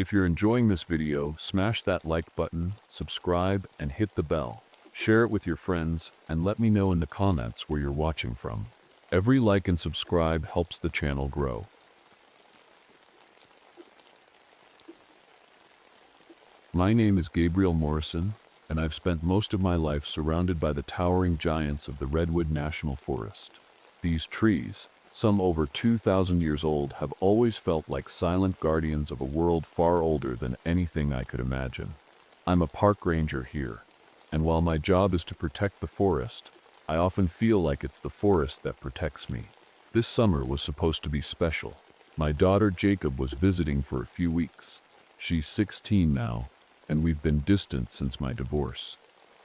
If you're enjoying this video, smash that like button, subscribe, and hit the bell. Share it with your friends, and let me know in the comments where you're watching from. Every like and subscribe helps the channel grow. My name is Gabriel Morrison, and I've spent most of my life surrounded by the towering giants of the Redwood National Forest. These trees, some over 2,000 years old, have always felt like silent guardians of a world far older than anything I could imagine. I'm a park ranger here, and while my job is to protect the forest, I often feel like it's the forest that protects me. This summer was supposed to be special. My daughter Jacob was visiting for a few weeks. She's 16 now, and we've been distant since my divorce.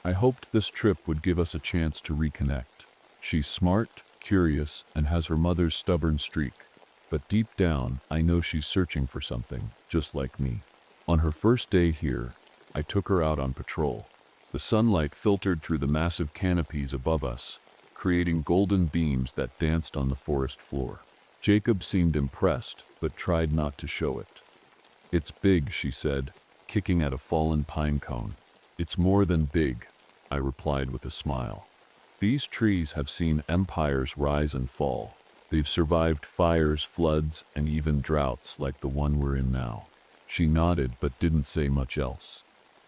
I hoped this trip would give us a chance to reconnect. She's smart, curious, and has her mother's stubborn streak, but deep down, I know she's searching for something, just like me. On her first day here, I took her out on patrol. The sunlight filtered through the massive canopies above us, creating golden beams that danced on the forest floor. Jacob seemed impressed, but tried not to show it. "It's big," she said, kicking at a fallen pine cone. "It's more than big," I replied with a smile. "These trees have seen empires rise and fall. They've survived fires, floods, and even droughts like the one we're in now." She nodded but didn't say much else.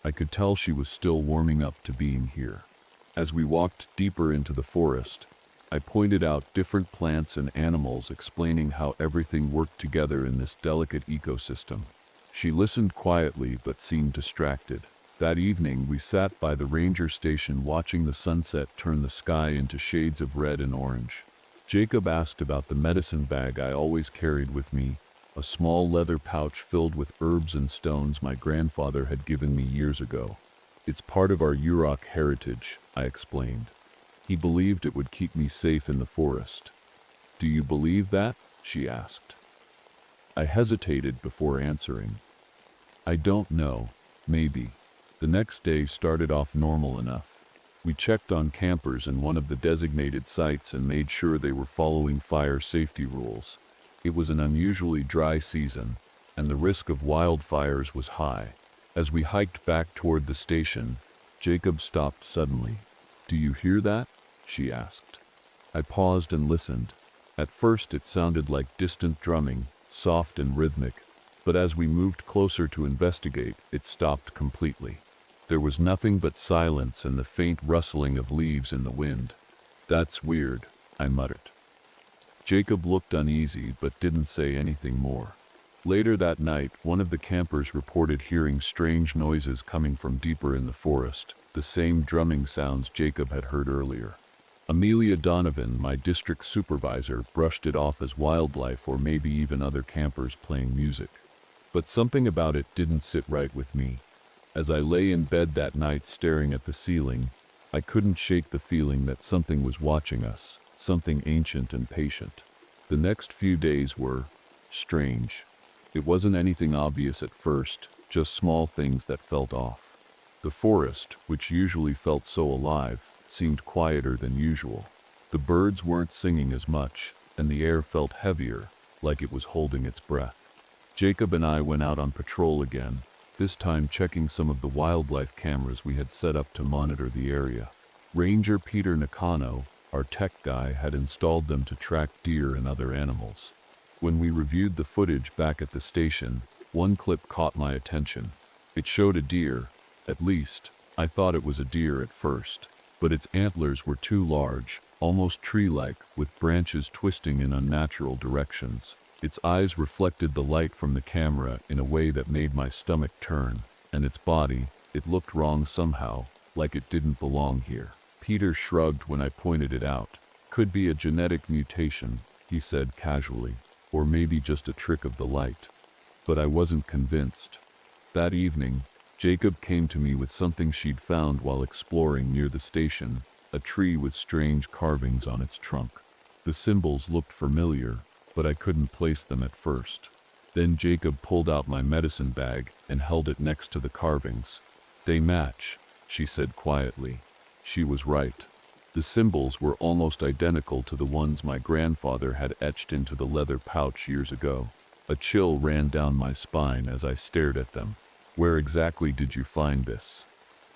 I could tell she was still warming up to being here. As we walked deeper into the forest, I pointed out different plants and animals, explaining how everything worked together in this delicate ecosystem. She listened quietly but seemed distracted. That evening, we sat by the ranger station watching the sunset turn the sky into shades of red and orange. Jacob asked about the medicine bag I always carried with me, a small leather pouch filled with herbs and stones my grandfather had given me years ago. "It's part of our Yurok heritage," I explained. "He believed it would keep me safe in the forest." "Do you believe that?" she asked. I hesitated before answering. "I don't know. Maybe." The next day started off normal enough. We checked on campers in one of the designated sites and made sure they were following fire safety rules. It was an unusually dry season, and the risk of wildfires was high. As we hiked back toward the station, Jacob stopped suddenly. "Do you hear that?" she asked. I paused and listened. At first it sounded like distant drumming, soft and rhythmic, but as we moved closer to investigate, it stopped completely. There was nothing but silence and the faint rustling of leaves in the wind. "That's weird," I muttered. Jacob looked uneasy but didn't say anything more. Later that night, one of the campers reported hearing strange noises coming from deeper in the forest, the same drumming sounds Jacob had heard earlier. Amelia Donovan, my district supervisor, brushed it off as wildlife or maybe even other campers playing music. But something about it didn't sit right with me. As I lay in bed that night staring at the ceiling, I couldn't shake the feeling that something was watching us, something ancient and patient. The next few days were strange. It wasn't anything obvious at first, just small things that felt off. The forest, which usually felt so alive, seemed quieter than usual. The birds weren't singing as much, and the air felt heavier, like it was holding its breath. Jacob and I went out on patrol again, this time checking some of the wildlife cameras we had set up to monitor the area. Ranger Peter Nakano, our tech guy, had installed them to track deer and other animals. When we reviewed the footage back at the station, one clip caught my attention. It showed a deer, at least, I thought it was a deer at first. But its antlers were too large, almost tree-like, with branches twisting in unnatural directions. Its eyes reflected the light from the camera in a way that made my stomach turn, and its body, it looked wrong somehow, like it didn't belong here. Peter shrugged when I pointed it out. "Could be a genetic mutation," he said casually, "or maybe just a trick of the light." But I wasn't convinced. That evening, Jacob came to me with something she'd found while exploring near the station, a tree with strange carvings on its trunk. The symbols looked familiar, but I couldn't place them at first. Then Jacob pulled out my medicine bag and held it next to the carvings. "They match," she said quietly. She was right. The symbols were almost identical to the ones my grandfather had etched into the leather pouch years ago. A chill ran down my spine as I stared at them. "Where exactly did you find this?"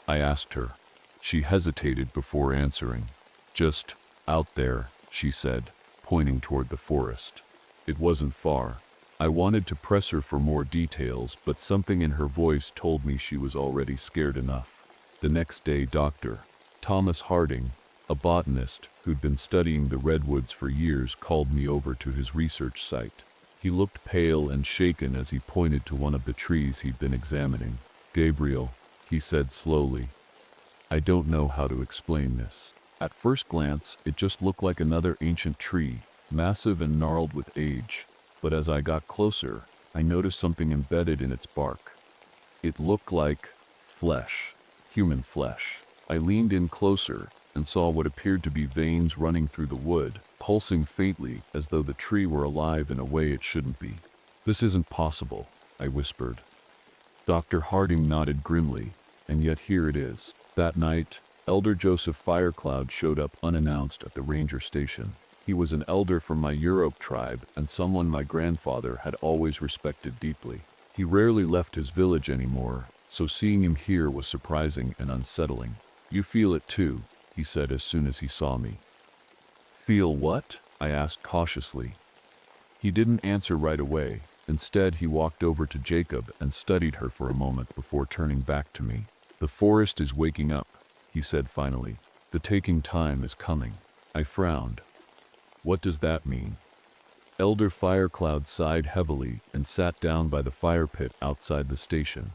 I asked her. She hesitated before answering. "Just out there," she said, pointing toward the forest. It wasn't far. I wanted to press her for more details, but something in her voice told me she was already scared enough. The next day, Dr. Thomas Harding, a botanist who'd been studying the redwoods for years, called me over to his research site. He looked pale and shaken as he pointed to one of the trees he'd been examining. "Gabriel," he said slowly, "I don't know how to explain this. At first glance, it just looked like another ancient tree, massive and gnarled with age. But as I got closer, I noticed something embedded in its bark. It looked like flesh, human flesh." I leaned in closer and saw what appeared to be veins running through the wood, pulsing faintly as though the tree were alive in a way it shouldn't be. "This isn't possible," I whispered. Dr. Harding nodded grimly, "And yet here it is." That night, Elder Joseph Firecloud showed up unannounced at the ranger station. He was an elder from my Europe tribe and someone my grandfather had always respected deeply. He rarely left his village anymore, so seeing him here was surprising and unsettling. "You feel it too," he said as soon as he saw me. "Feel what?" I asked cautiously. He didn't answer right away. Instead, he walked over to Jacob and studied her for a moment before turning back to me. "The forest is waking up," he said finally. "The taking time is coming." I frowned. "What does that mean?" Elder Firecloud sighed heavily and sat down by the fire pit outside the station.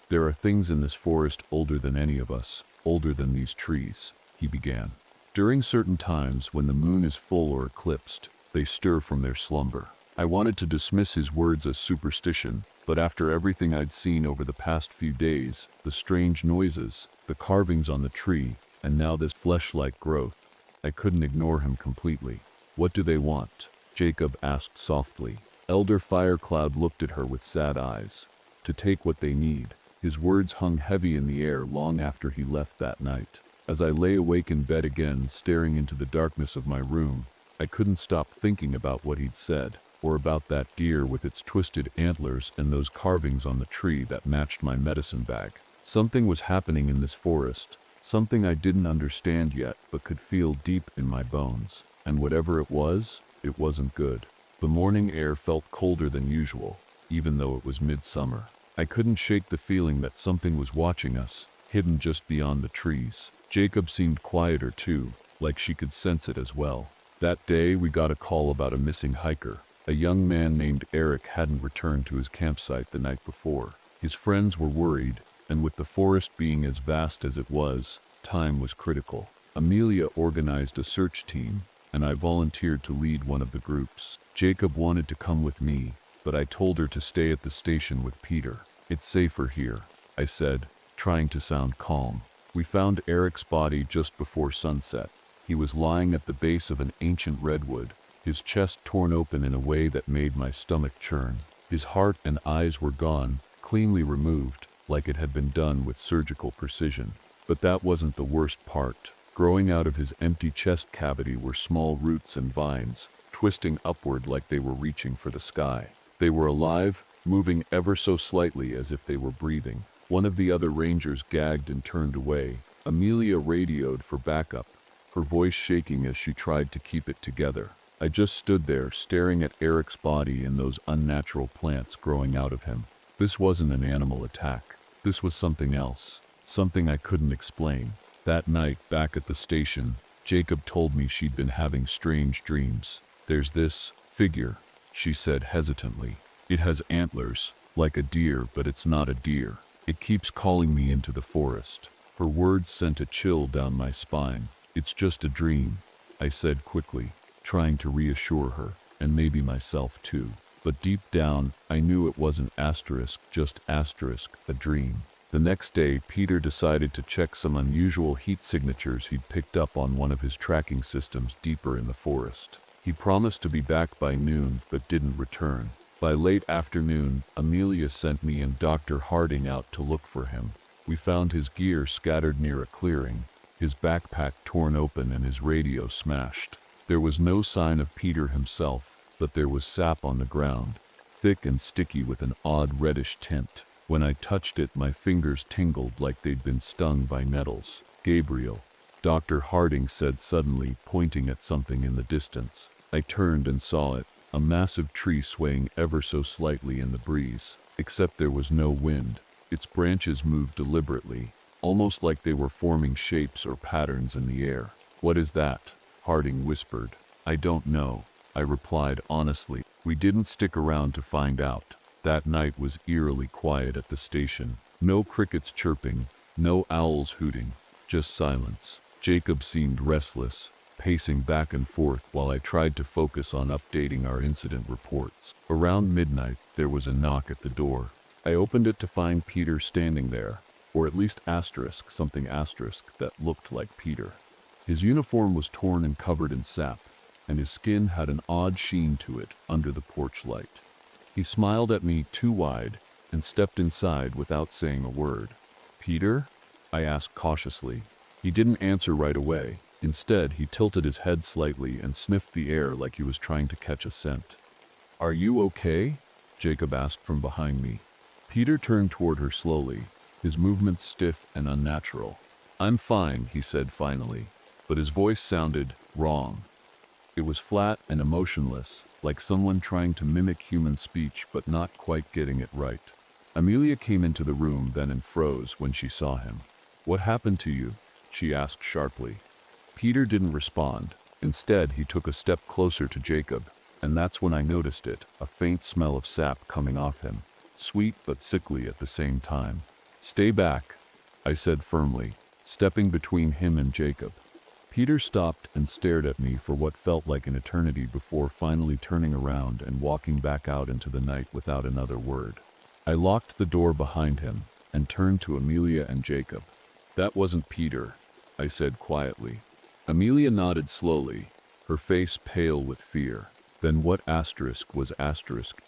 "There are things in this forest older than any of us, older than these trees," he began. "During certain times when the moon is full or eclipsed, they stir from their slumber." I wanted to dismiss his words as superstition, but after everything I'd seen over the past few days, the strange noises, the carvings on the tree, and now this flesh-like growth, I couldn't ignore him completely. "What do they want?" Jacob asked softly. Elder Firecloud looked at her with sad eyes. "To take what they need." His words hung heavy in the air long after he left that night. As I lay awake in bed again, staring into the darkness of my room, I couldn't stop thinking about what he'd said, or about that deer with its twisted antlers and those carvings on the tree that matched my medicine bag. Something was happening in this forest, something I didn't understand yet but could feel deep in my bones. And whatever it wasn't good. The morning air felt colder than usual, even though it was midsummer. I couldn't shake the feeling that something was watching us, hidden just beyond the trees. Jacob seemed quieter too, like she could sense it as well. That day we got a call about a missing hiker. A young man named Eric hadn't returned to his campsite the night before. His friends were worried, and with the forest being as vast as it was, time was critical. Amelia organized a search team, and I volunteered to lead one of the groups. Jacob wanted to come with me, but I told her to stay at the station with Peter. "It's safer here," I said, trying to sound calm. We found Eric's body just before sunset. He was lying at the base of an ancient redwood, his chest torn open in a way that made my stomach churn. His heart and eyes were gone, cleanly removed, like it had been done with surgical precision. But that wasn't the worst part. Growing out of his empty chest cavity were small roots and vines, twisting upward like they were reaching for the sky. They were alive, moving ever so slightly as if they were breathing. One of the other rangers gagged and turned away. Amelia radioed for backup, her voice shaking as she tried to keep it together. I just stood there, staring at Eric's body and those unnatural plants growing out of him. This wasn't an animal attack. This was something else, something I couldn't explain. That night, back at the station, Jacob told me she'd been having strange dreams. "There's this figure," she said hesitantly. "It has antlers, like a deer, but it's not a deer. It keeps calling me into the forest." Her words sent a chill down my spine. "It's just a dream," I said quickly, trying to reassure her, and maybe myself too. But deep down, I knew it wasn't just a dream. The next day, Peter decided to check some unusual heat signatures he'd picked up on one of his tracking systems deeper in the forest. He promised to be back by noon, but didn't return. By late afternoon, Amelia sent me and Dr. Harding out to look for him. We found his gear scattered near a clearing, his backpack torn open and his radio smashed. There was no sign of Peter himself, but there was sap on the ground, thick and sticky with an odd reddish tint. When I touched it, my fingers tingled like they'd been stung by nettles. "Gabriel," Dr. Harding said suddenly, pointing at something in the distance. I turned and saw it, a massive tree swaying ever so slightly in the breeze. Except there was no wind. Its branches moved deliberately, almost like they were forming shapes or patterns in the air. "What is that?" Harding whispered. "I don't know," I replied honestly. We didn't stick around to find out. That night was eerily quiet at the station. No crickets chirping, no owls hooting, just silence. Jacob seemed restless, pacing back and forth while I tried to focus on updating our incident reports. Around midnight, there was a knock at the door. I opened it to find Peter standing there, or at least something that looked like Peter. His uniform was torn and covered in sap, and his skin had an odd sheen to it under the porch light. He smiled at me too wide and stepped inside without saying a word. "Peter?" I asked cautiously. He didn't answer right away. Instead, he tilted his head slightly and sniffed the air like he was trying to catch a scent. "Are you okay?" Jacob asked from behind me. Peter turned toward her slowly, his movements stiff and unnatural. "I'm fine," he said finally, but his voice sounded wrong. It was flat and emotionless, like someone trying to mimic human speech but not quite getting it right. Amelia came into the room then and froze when she saw him. "What happened to you?" she asked sharply. Peter didn't respond. Instead, he took a step closer to Jacob, and that's when I noticed it, a faint smell of sap coming off him, sweet but sickly at the same time. "Stay back," I said firmly, stepping between him and Jacob. Peter stopped and stared at me for what felt like an eternity before finally turning around and walking back out into the night without another word. I locked the door behind him and turned to Amelia and Jacob. "That wasn't Peter," I said quietly. Amelia nodded slowly, her face pale with fear. Then what was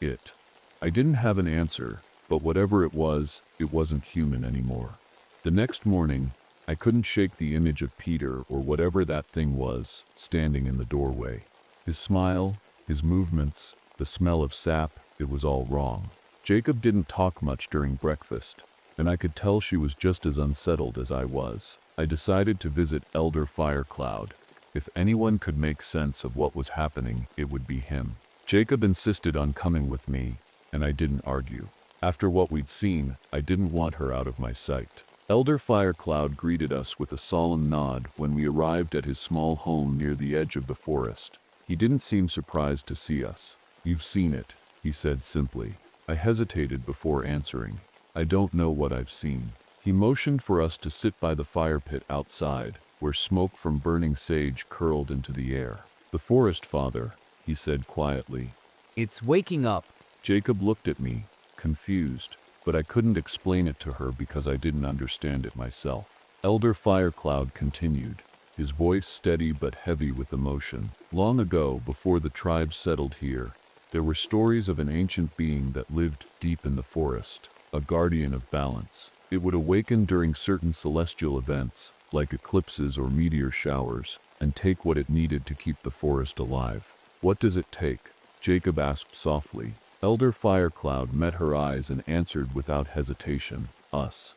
it? I didn't have an answer, but whatever it wasn't human anymore. The next morning, I couldn't shake the image of Peter or whatever that thing was, standing in the doorway. His smile, his movements, the smell of sap, it was all wrong. Jacob didn't talk much during breakfast, and I could tell she was just as unsettled as I was. I decided to visit Elder Firecloud. If anyone could make sense of what was happening, it would be him. Jacob insisted on coming with me, and I didn't argue. After what we'd seen, I didn't want her out of my sight. Elder Firecloud greeted us with a solemn nod when we arrived at his small home near the edge of the forest. He didn't seem surprised to see us. "You've seen it," he said simply. I hesitated before answering. "I don't know what I've seen." He motioned for us to sit by the fire pit outside, where smoke from burning sage curled into the air. "The forest, Father," he said quietly. "It's waking up." Jacob looked at me, confused, but I couldn't explain it to her because I didn't understand it myself. Elder Firecloud continued, his voice steady but heavy with emotion. "Long ago, before the tribes settled here, there were stories of an ancient being that lived deep in the forest, a guardian of balance. It would awaken during certain celestial events, like eclipses or meteor showers, and take what it needed to keep the forest alive." "What does it take?" Jacob asked softly. Elder Firecloud met her eyes and answered without hesitation, "Us."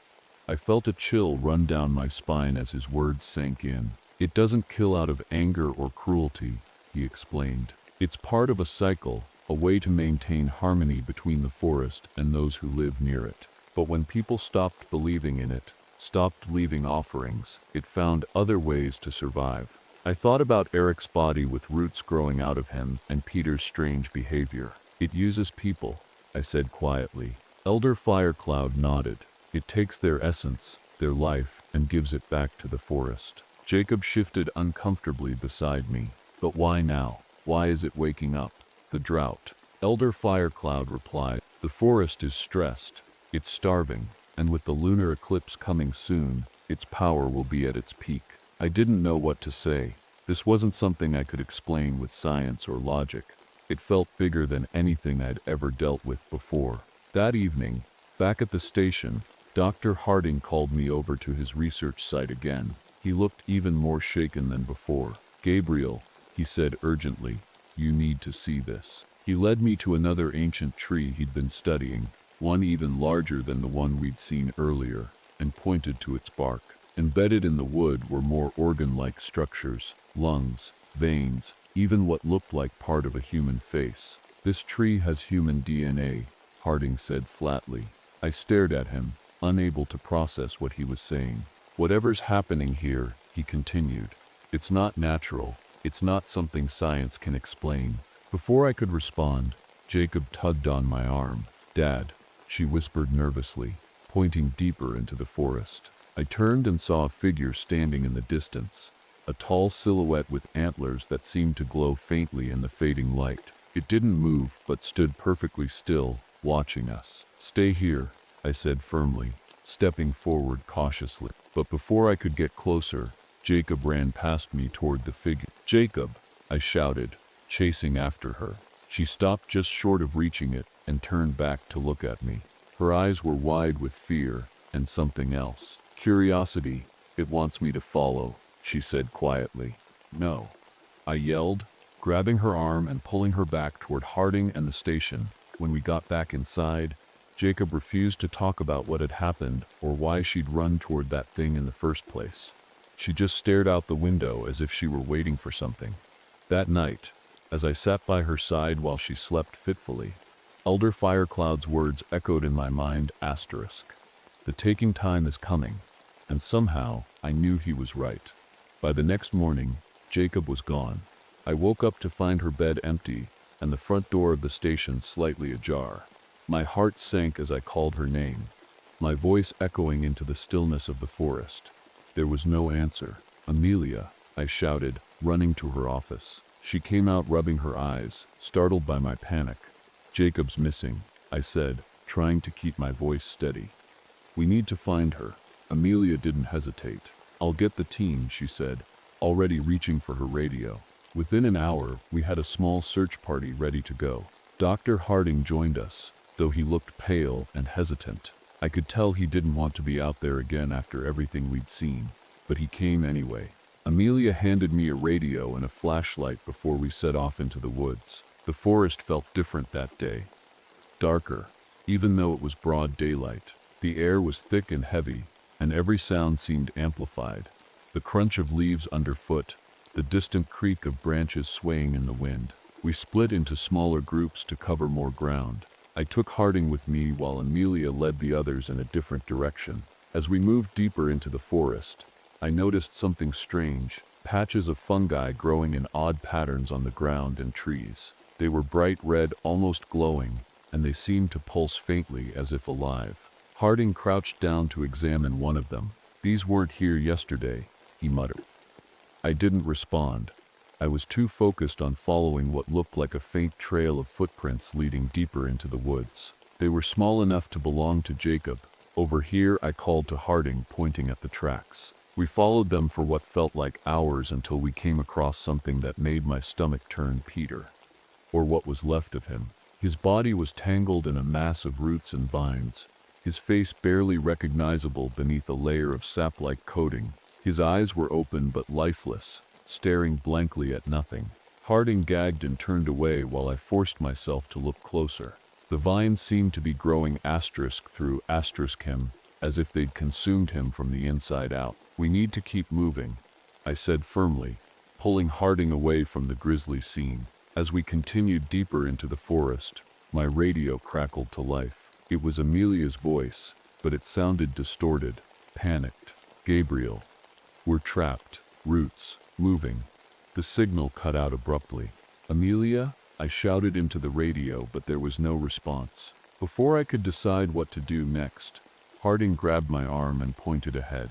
I felt a chill run down my spine as his words sank in. "It doesn't kill out of anger or cruelty," he explained. "It's part of a cycle, a way to maintain harmony between the forest and those who live near it. But when people stopped believing in it, stopped leaving offerings, it found other ways to survive." I thought about Eric's body with roots growing out of him and Peter's strange behavior. "It uses people," I said quietly. Elder Firecloud nodded. "It takes their essence, their life, and gives it back to the forest." Jacob shifted uncomfortably beside me. "But why now? Why is it waking up?" "The drought," Elder Firecloud replied. "The forest is stressed. It's starving, and with the lunar eclipse coming soon, its power will be at its peak." I didn't know what to say. This wasn't something I could explain with science or logic. It felt bigger than anything I'd ever dealt with before. That evening, back at the station, Dr. Harding called me over to his research site again. He looked even more shaken than before. "Gabriel," he said urgently, "you need to see this." He led me to another ancient tree he'd been studying, one even larger than the one we'd seen earlier, and pointed to its bark. Embedded in the wood were more organ-like structures, lungs, veins, even what looked like part of a human face. "This tree has human DNA," Harding said flatly. I stared at him, unable to process what he was saying. "Whatever's happening here," he continued, "it's not natural. It's not something science can explain." Before I could respond, Jacob tugged on my arm. "Dad," she whispered nervously, pointing deeper into the forest. I turned and saw a figure standing in the distance, a tall silhouette with antlers that seemed to glow faintly in the fading light. It didn't move, but stood perfectly still, watching us. "Stay here," I said firmly, stepping forward cautiously. But before I could get closer, Jacob ran past me toward the figure. "Jacob!" I shouted, chasing after her. She stopped just short of reaching it and turned back to look at me. Her eyes were wide with fear and something else. "Curiosity. It wants me to follow," she said quietly. "No," I yelled, grabbing her arm and pulling her back toward Harding and the station. When we got back inside, Jacob refused to talk about what had happened or why she'd run toward that thing in the first place. She just stared out the window as if she were waiting for something. That night, as I sat by her side while she slept fitfully, Elder Firecloud's words echoed in my mind. The taking time is coming. And somehow, I knew he was right. By the next morning, Jacob was gone. I woke up to find her bed empty and the front door of the station slightly ajar. My heart sank as I called her name, my voice echoing into the stillness of the forest. There was no answer. "Amelia," I shouted, running to her office. She came out rubbing her eyes, startled by my panic. "Jacob's missing," I said, trying to keep my voice steady. "We need to find her." Amelia didn't hesitate. "I'll get the team," she said, already reaching for her radio. Within an hour, we had a small search party ready to go. Dr. Harding joined us, though he looked pale and hesitant. I could tell he didn't want to be out there again after everything we'd seen, but he came anyway. Amelia handed me a radio and a flashlight before we set off into the woods. The forest felt different that day. Darker, even though it was broad daylight. The air was thick and heavy, and every sound seemed amplified. The crunch of leaves underfoot, the distant creak of branches swaying in the wind. We split into smaller groups to cover more ground. I took Harding with me while Amelia led the others in a different direction. As we moved deeper into the forest, I noticed something strange, patches of fungi growing in odd patterns on the ground and trees. They were bright red, almost glowing, and they seemed to pulse faintly as if alive. Harding crouched down to examine one of them. "These weren't here yesterday," he muttered. I didn't respond. I was too focused on following what looked like a faint trail of footprints leading deeper into the woods. They were small enough to belong to Jacob. "Over here," I called to Harding, pointing at the tracks. We followed them for what felt like hours until we came across something that made my stomach turn. Peter, or what was left of him. His body was tangled in a mass of roots and vines, his face barely recognizable beneath a layer of sap-like coating. His eyes were open but lifeless, staring blankly at nothing. Harding gagged and turned away while I forced myself to look closer. The vines seemed to be growing through him, as if they'd consumed him from the inside out. "We need to keep moving," I said firmly, pulling Harding away from the grisly scene. As we continued deeper into the forest, my radio crackled to life. It was Amelia's voice, but it sounded distorted, panicked. "Gabriel, we're trapped. Roots, moving." The signal cut out abruptly. "Amelia?" I shouted into the radio, but there was no response. Before I could decide what to do next, Harding grabbed my arm and pointed ahead.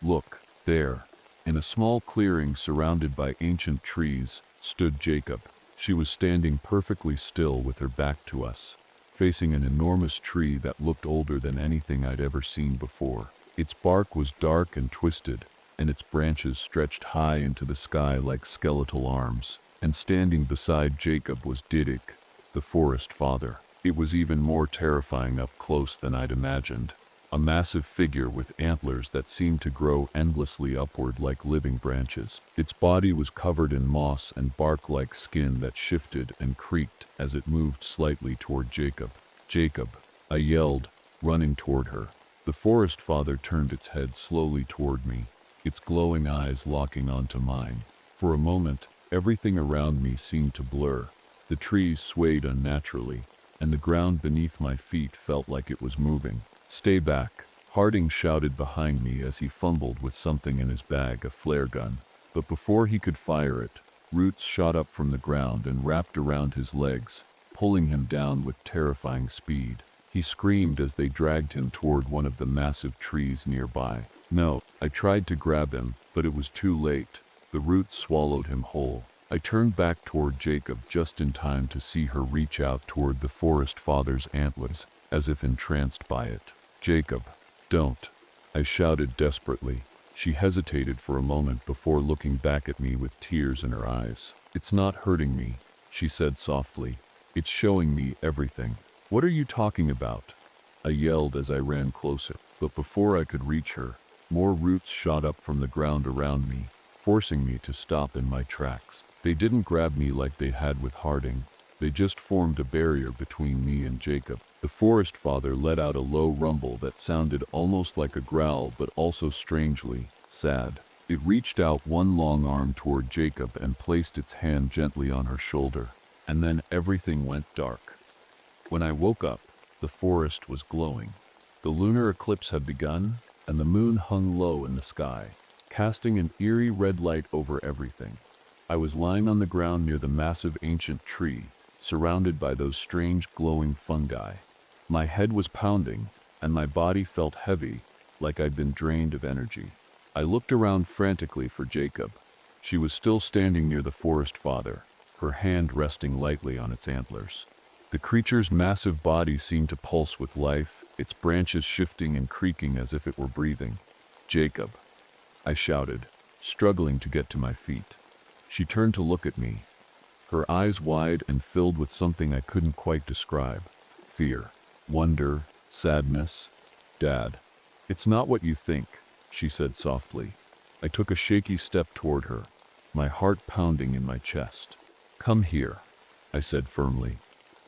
"Look, there." In a small clearing surrounded by ancient trees, stood Jacob. She was standing perfectly still with her back to us, facing an enormous tree that looked older than anything I'd ever seen before. Its bark was dark and twisted, and its branches stretched high into the sky like skeletal arms. And standing beside Jacob was Didik, the forest father. It was even more terrifying up close than I'd imagined. a massive figure with antlers that seemed to grow endlessly upward like living branches. Its body was covered in moss and bark-like skin that shifted and creaked as it moved slightly toward Jacob. "Jacob," I yelled, running toward her. The forest father turned its head slowly toward me, its glowing eyes locking onto mine. For a moment, everything around me seemed to blur. The trees swayed unnaturally, and the ground beneath my feet felt like it was moving. "Stay back," Harding shouted behind me as he fumbled with something in his bag, a flare gun. But before he could fire it, roots shot up from the ground and wrapped around his legs, pulling him down with terrifying speed. He screamed as they dragged him toward one of the massive trees nearby. No, I tried to grab him, but it was too late. The roots swallowed him whole. I turned back toward Jacob just in time to see her reach out toward the forest father's antlers, as if entranced by it. "Jacob, don't," I shouted desperately. She hesitated for a moment before looking back at me with tears in her eyes. "It's not hurting me," she said softly. "It's showing me everything." "What are you talking about?" I yelled as I ran closer. But before I could reach her, more roots shot up from the ground around me, forcing me to stop in my tracks. They didn't grab me like they had with Harding. They just formed a barrier between me and Jacob. The forest father let out a low rumble that sounded almost like a growl, but also strangely sad. It reached out one long arm toward Jacob and placed its hand gently on her shoulder. And then everything went dark. When I woke up, the forest was glowing. The lunar eclipse had begun, and the moon hung low in the sky, casting an eerie red light over everything. I was lying on the ground near the massive ancient tree, surrounded by those strange glowing fungi. My head was pounding, and my body felt heavy, like I'd been drained of energy. I looked around frantically for Jacob. She was still standing near the forest father, her hand resting lightly on its antlers. The creature's massive body seemed to pulse with life, its branches shifting and creaking as if it were breathing. "Jacob," I shouted, struggling to get to my feet. She turned to look at me, her eyes wide and filled with something I couldn't quite describe. Fear, wonder, sadness. "Dad, it's not what you think," she said softly. I took a shaky step toward her, my heart pounding in my chest. "Come here," I said firmly.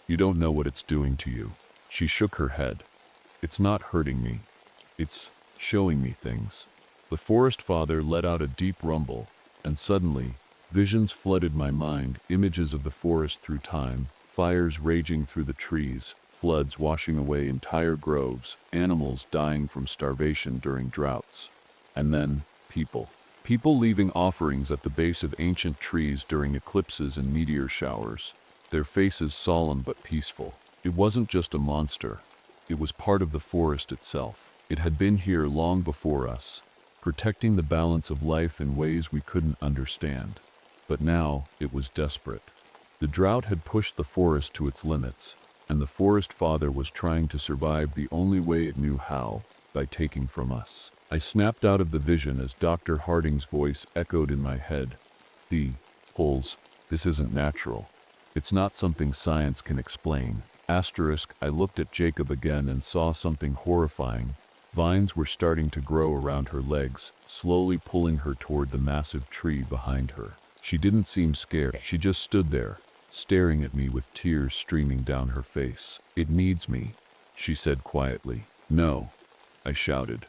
"You don't know what it's doing to you." She shook her head. "It's not hurting me. It's showing me things." The forest father let out a deep rumble, and suddenly, visions flooded my mind, images of the forest through time, fires raging through the trees, floods washing away entire groves, animals dying from starvation during droughts. And then, people. People leaving offerings at the base of ancient trees during eclipses and meteor showers, their faces solemn but peaceful. It wasn't just a monster. It was part of the forest itself. It had been here long before us, protecting the balance of life in ways we couldn't understand. But now, it was desperate. The drought had pushed the forest to its limits, and the forest father was trying to survive the only way it knew how, by taking from us. I snapped out of the vision as Dr. Harding's voice echoed in my head. "Holes, this isn't natural. It's not something science can explain." I looked at Jacob again and saw something horrifying. Vines were starting to grow around her legs, slowly pulling her toward the massive tree behind her. She didn't seem scared. She just stood there, staring at me with tears streaming down her face. "It needs me," she said quietly. "No," I shouted.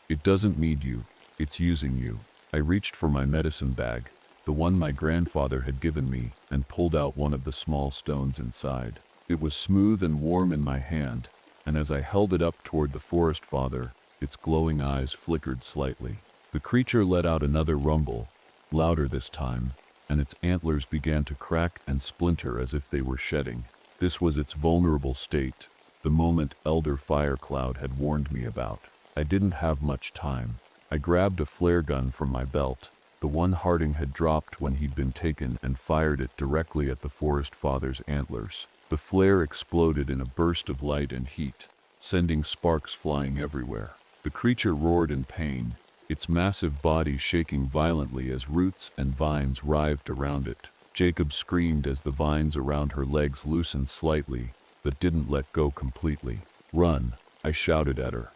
"It doesn't need you. It's using you." I reached for my medicine bag, the one my grandfather had given me, and pulled out one of the small stones inside. It was smooth and warm in my hand, and as I held it up toward the forest father, its glowing eyes flickered slightly. The creature let out another rumble, louder this time, and its antlers began to crack and splinter as if they were shedding. This was its vulnerable state, the moment Elder Firecloud had warned me about. I didn't have much time. I grabbed a flare gun from my belt, the one Harding had dropped when he'd been taken, and fired it directly at the forest father's antlers. The flare exploded in a burst of light and heat, sending sparks flying everywhere. The creature roared in pain, its massive body shaking violently as roots and vines writhed around it. Jacob screamed as the vines around her legs loosened slightly, but didn't let go completely. "Run," I shouted at her.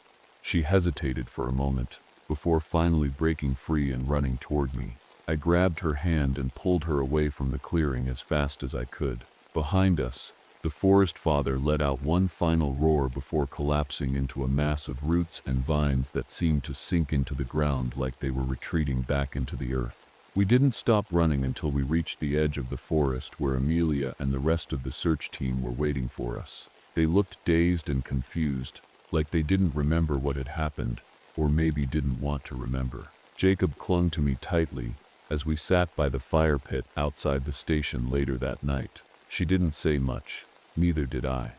She hesitated for a moment, before finally breaking free and running toward me. I grabbed her hand and pulled her away from the clearing as fast as I could. Behind us, the forest father let out one final roar before collapsing into a mass of roots and vines that seemed to sink into the ground like they were retreating back into the earth. We didn't stop running until we reached the edge of the forest where Amelia and the rest of the search team were waiting for us. They looked dazed and confused, like they didn't remember what had happened, or maybe didn't want to remember. Jacob clung to me tightly as we sat by the fire pit outside the station later that night. She didn't say much, neither did I.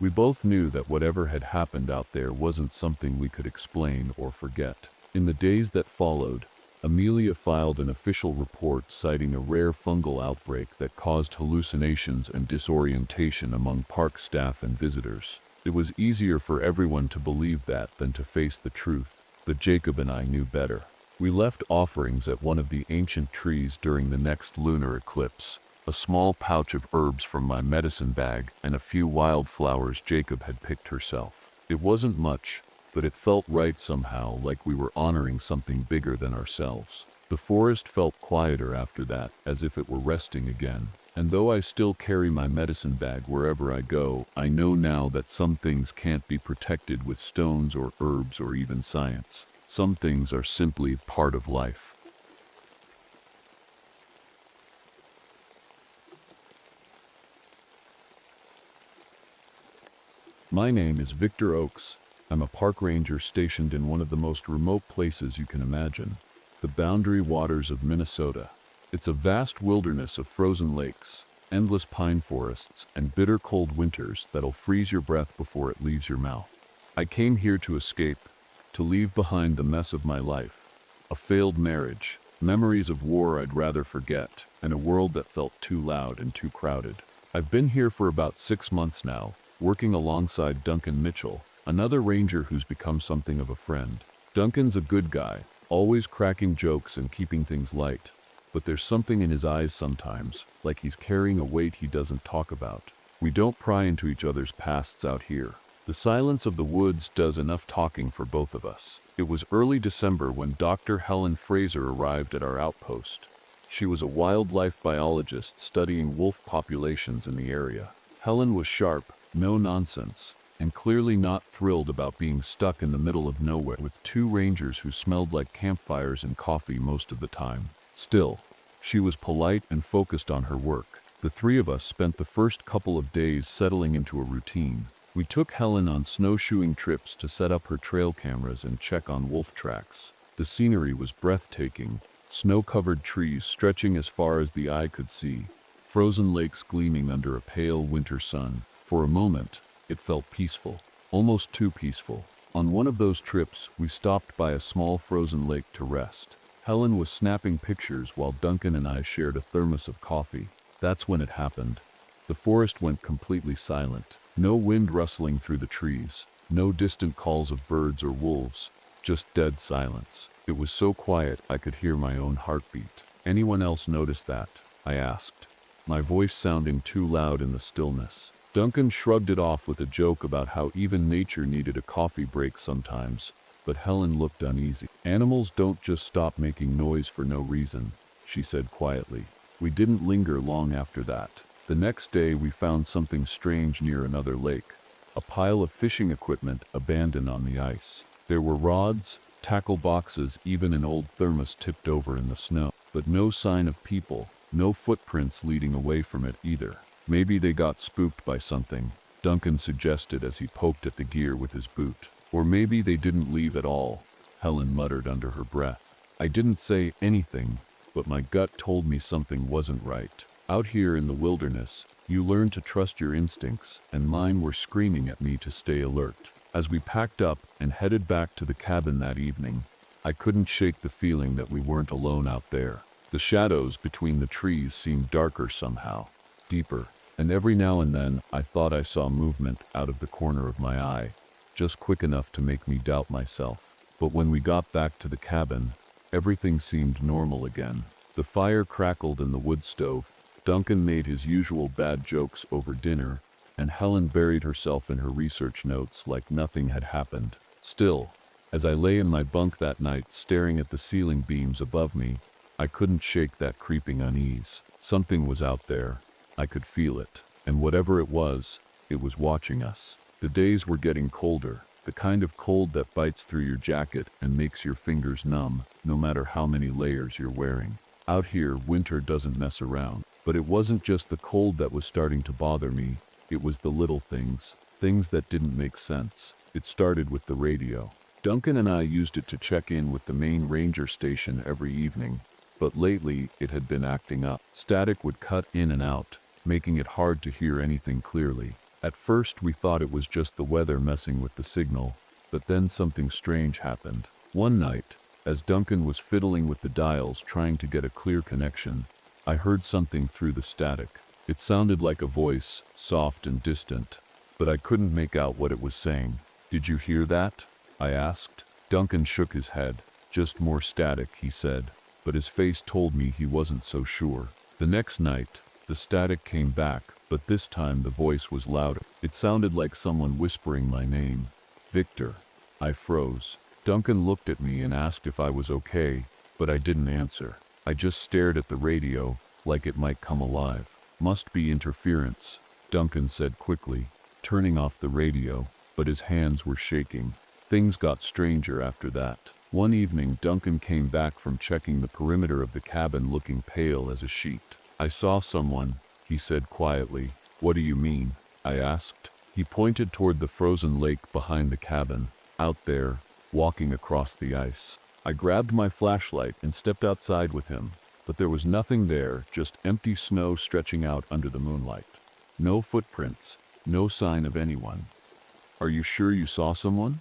We both knew that whatever had happened out there wasn't something we could explain or forget. In the days that followed, Amelia filed an official report citing a rare fungal outbreak that caused hallucinations and disorientation among park staff and visitors. It was easier for everyone to believe that than to face the truth, but Jacob and I knew better. We left offerings at one of the ancient trees during the next lunar eclipse, a small pouch of herbs from my medicine bag and a few wildflowers Jacob had picked herself. It wasn't much, but it felt right somehow, like we were honoring something bigger than ourselves. The forest felt quieter after that, as if it were resting again. And though I still carry my medicine bag wherever I go, I know now that some things can't be protected with stones or herbs or even science. Some things are simply part of life. My name is Victor Oakes. I'm a park ranger stationed in one of the most remote places you can imagine, the Boundary Waters of Minnesota. It's a vast wilderness of frozen lakes, endless pine forests, and bitter cold winters that'll freeze your breath before it leaves your mouth. I came here to escape, to leave behind the mess of my life, a failed marriage, memories of war I'd rather forget, and a world that felt too loud and too crowded. I've been here for about 6 months now, working alongside Duncan Mitchell, another ranger who's become something of a friend. Duncan's a good guy, always cracking jokes and keeping things light. But there's something in his eyes sometimes, like he's carrying a weight he doesn't talk about. We don't pry into each other's pasts out here. The silence of the woods does enough talking for both of us. It was early December when Dr. Helen Fraser arrived at our outpost. She was a wildlife biologist studying wolf populations in the area. Helen was sharp, no nonsense, and clearly not thrilled about being stuck in the middle of nowhere with 2 rangers who smelled like campfires and coffee most of the time. Still, she was polite and focused on her work. The 3 of us spent the first couple of days settling into a routine. We took Helen on snowshoeing trips to set up her trail cameras and check on wolf tracks. The scenery was breathtaking, snow-covered trees stretching as far as the eye could see, frozen lakes gleaming under a pale winter sun. For a moment, it felt peaceful, almost too peaceful. On one of those trips, we stopped by a small frozen lake to rest. Helen was snapping pictures while Duncan and I shared a thermos of coffee. That's when it happened. The forest went completely silent. No wind rustling through the trees. No distant calls of birds or wolves. Just dead silence. It was so quiet I could hear my own heartbeat. Anyone else notice that? I asked, my voice sounding too loud in the stillness. Duncan shrugged it off with a joke about how even nature needed a coffee break sometimes. But Helen looked uneasy. Animals don't just stop making noise for no reason, she said quietly. We didn't linger long after that. The next day we found something strange near another lake, a pile of fishing equipment abandoned on the ice. There were rods, tackle boxes, even an old thermos tipped over in the snow. But no sign of people, no footprints leading away from it either. Maybe they got spooked by something, Duncan suggested as he poked at the gear with his boot. Or maybe they didn't leave at all, Helen muttered under her breath. I didn't say anything, but my gut told me something wasn't right. Out here in the wilderness, you learn to trust your instincts, and mine were screaming at me to stay alert. As we packed up and headed back to the cabin that evening, I couldn't shake the feeling that we weren't alone out there. The shadows between the trees seemed darker somehow, deeper, and every now and then I thought I saw movement out of the corner of my eye, just quick enough to make me doubt myself. But when we got back to the cabin, everything seemed normal again. The fire crackled in the wood stove, Duncan made his usual bad jokes over dinner, and Helen buried herself in her research notes like nothing had happened. Still, As I lay in my bunk that night staring at the ceiling beams above me, I couldn't shake that creeping unease. Something was out there. I could feel it. And whatever it was watching us. The days were getting colder, the kind of cold that bites through your jacket and makes your fingers numb, no matter how many layers you're wearing. Out here, winter doesn't mess around. But it wasn't just the cold that was starting to bother me, it was the little things that didn't make sense. It started with the radio. Duncan and I used it to check in with the main ranger station every evening, but lately it had been acting up. Static would cut in and out, making it hard to hear anything clearly. At first we thought it was just the weather messing with the signal, but then something strange happened. One night, as Duncan was fiddling with the dials trying to get a clear connection, I heard something through the static. It sounded like a voice, soft and distant, but I couldn't make out what it was saying. "Did you hear that?" I asked. Duncan shook his head. "Just more static," he said, but his face told me he wasn't so sure. The next night, the static came back, but this time the voice was louder. It sounded like someone whispering my name. "Victor." I froze. Duncan looked at me and asked if I was okay, but I didn't answer. I just stared at the radio, like it might come alive. "Must be interference," Duncan said quickly, turning off the radio, but his hands were shaking. Things got stranger after that. One evening, Duncan came back from checking the perimeter of the cabin looking pale as a sheet. "I saw someone," he said quietly. "What do you mean?" I asked. He pointed toward the frozen lake behind the cabin, out there, walking across the ice. I grabbed my flashlight and stepped outside with him, but there was nothing there, just empty snow stretching out under the moonlight. No footprints, no sign of anyone. "Are you sure you saw someone?"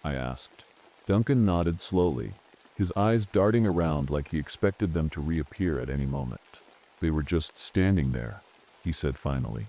I asked. Duncan nodded slowly, his eyes darting around like he expected them to reappear at any moment. "They were just standing there," he said finally.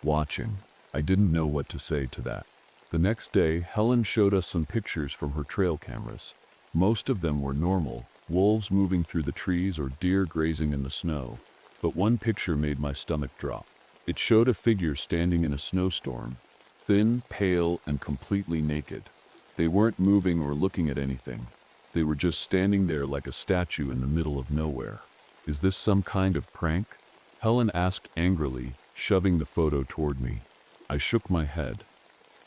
"Watching." I didn't know what to say to that. The next day, Helen showed us some pictures from her trail cameras. Most of them were normal, wolves moving through the trees or deer grazing in the snow, but one picture made my stomach drop. It showed a figure standing in a snowstorm, thin, pale, and completely naked. They weren't moving or looking at anything. They were just standing there like a statue in the middle of nowhere. "Is this some kind of prank?" Helen asked angrily, shoving the photo toward me. I shook my head.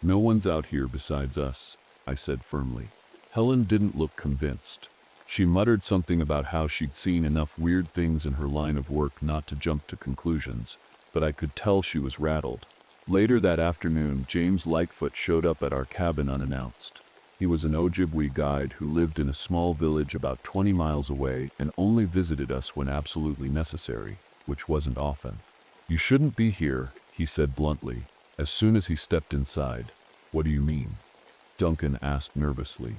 "No one's out here besides us," I said firmly. Helen didn't look convinced. She muttered something about how she'd seen enough weird things in her line of work not to jump to conclusions, but I could tell she was rattled. Later that afternoon, James Lightfoot showed up at our cabin unannounced. He was an Ojibwe guide who lived in a small village about 20 miles away and only visited us when absolutely necessary, which wasn't often. "You shouldn't be here," he said bluntly, as soon as he stepped inside. "What do you mean?" Duncan asked nervously.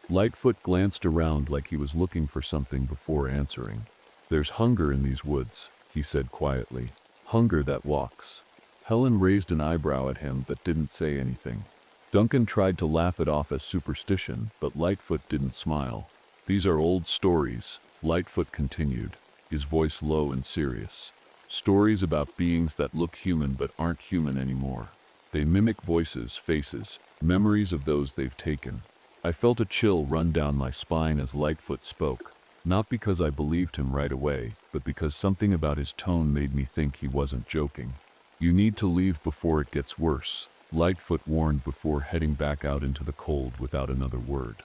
Lightfoot glanced around like he was looking for something before answering. "There's hunger in these woods," he said quietly. "Hunger that walks." Helen raised an eyebrow at him but didn't say anything. Duncan tried to laugh it off as superstition, but Lightfoot didn't smile. "These are old stories," Lightfoot continued, his voice low and serious. "Stories about beings that look human but aren't human anymore. They mimic voices, faces, memories of those they've taken." I felt a chill run down my spine as Lightfoot spoke, not because I believed him right away, but because something about his tone made me think he wasn't joking. "You need to leave before it gets worse," Lightfoot warned before heading back out into the cold without another word.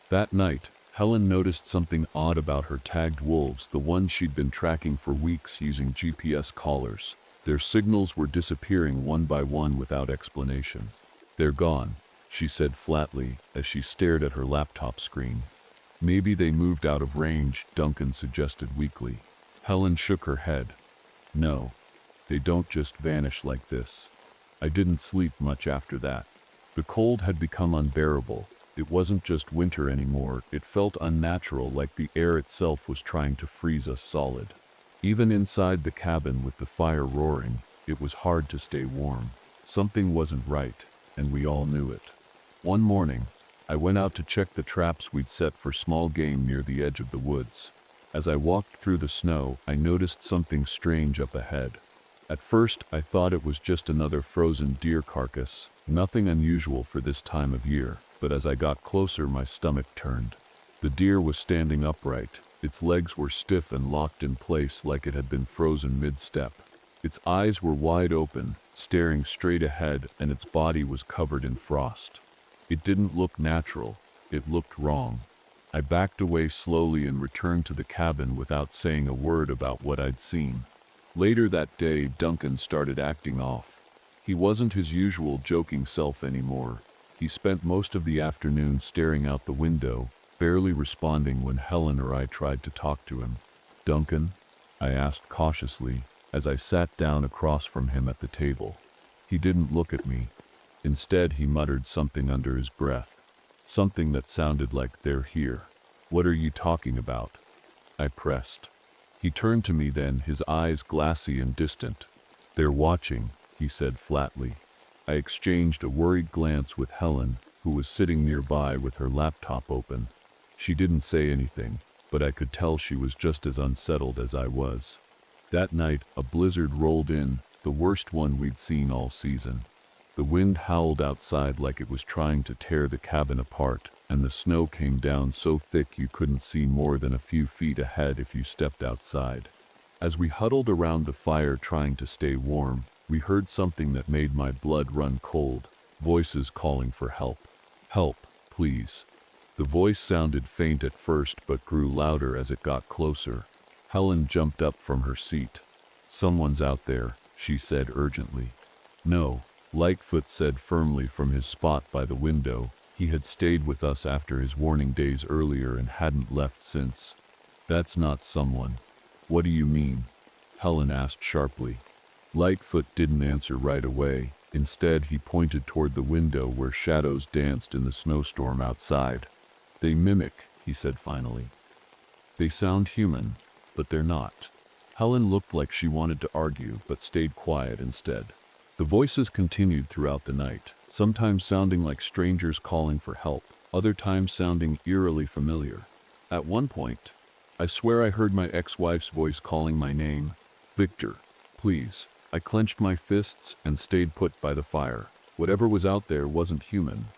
That night, Helen noticed something odd about her tagged wolves, the ones she'd been tracking for weeks using GPS collars. Their signals were disappearing one by one without explanation. "They're gone," she said flatly as she stared at her laptop screen. "Maybe they moved out of range," Duncan suggested weakly. Helen shook her head. "No, they don't just vanish like this." I didn't sleep much after that. The cold had become unbearable. It wasn't just winter anymore, it felt unnatural, like the air itself was trying to freeze us solid. Even inside the cabin with the fire roaring, it was hard to stay warm. Something wasn't right, and we all knew it. One morning, I went out to check the traps we'd set for small game near the edge of the woods. As I walked through the snow, I noticed something strange up ahead. At first, I thought it was just another frozen deer carcass, nothing unusual for this time of year. but as I got closer, my stomach turned. The deer was standing upright. Its legs were stiff and locked in place like it had been frozen mid-step. Its eyes were wide open, staring straight ahead, and its body was covered in frost. It didn't look natural. It looked wrong. I backed away slowly and returned to the cabin without saying a word about what I'd seen. Later that day, Duncan started acting off. He wasn't his usual joking self anymore. He spent most of the afternoon staring out the window, barely responding when Helen or I tried to talk to him. "Duncan?" I asked cautiously, as I sat down across from him at the table. He didn't look at me. Instead, he muttered something under his breath. Something that sounded like, "They're here." "What are you talking about?" I pressed. He turned to me then, his eyes glassy and distant. "They're watching," he said flatly. I exchanged a worried glance with Helen, who was sitting nearby with her laptop open. She didn't say anything, but I could tell she was just as unsettled as I was. That night, a blizzard rolled in, the worst one we'd seen all season. The wind howled outside like it was trying to tear the cabin apart, and the snow came down so thick you couldn't see more than a few feet ahead if you stepped outside. As we huddled around the fire trying to stay warm, we heard something that made my blood run cold. Voices calling for help. "Help, please." The voice sounded faint at first but grew louder as it got closer. Helen jumped up from her seat. "Someone's out there," she said urgently. "No," Lightfoot said firmly from his spot by the window. He had stayed with us after his warning days earlier and hadn't left since. "That's not someone." "What do you mean?" Helen asked sharply. Lightfoot didn't answer right away. Instead, he pointed toward the window where shadows danced in the snowstorm outside. "They mimic," he said finally. "They sound human, but they're not." Helen looked like she wanted to argue, but stayed quiet instead. The voices continued throughout the night, sometimes sounding like strangers calling for help, other times sounding eerily familiar. At one point, I swear I heard my ex-wife's voice calling my name. "Victor, please." I clenched my fists and stayed put by the fire. Whatever was out there wasn't human.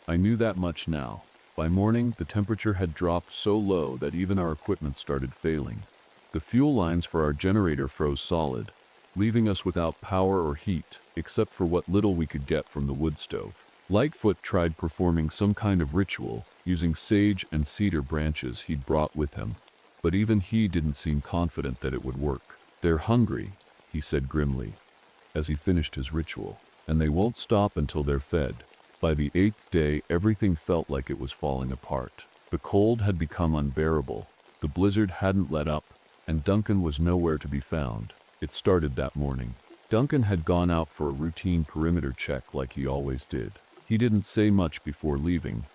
I knew that much now. By morning, the temperature had dropped so low that even our equipment started failing. The fuel lines for our generator froze solid, leaving us without power or heat, except for what little we could get from the wood stove. Lightfoot tried performing some kind of ritual, using sage and cedar branches he'd brought with him. But even he didn't seem confident that it would work. "They're hungry," he said grimly, as he finished his ritual, "and they won't stop until they're fed." By the 8th day, everything felt like it was falling apart. The cold had become unbearable, the blizzard hadn't let up, and Duncan was nowhere to be found. It started that morning. Duncan had gone out for a routine perimeter check like he always did. He didn't say much before leaving,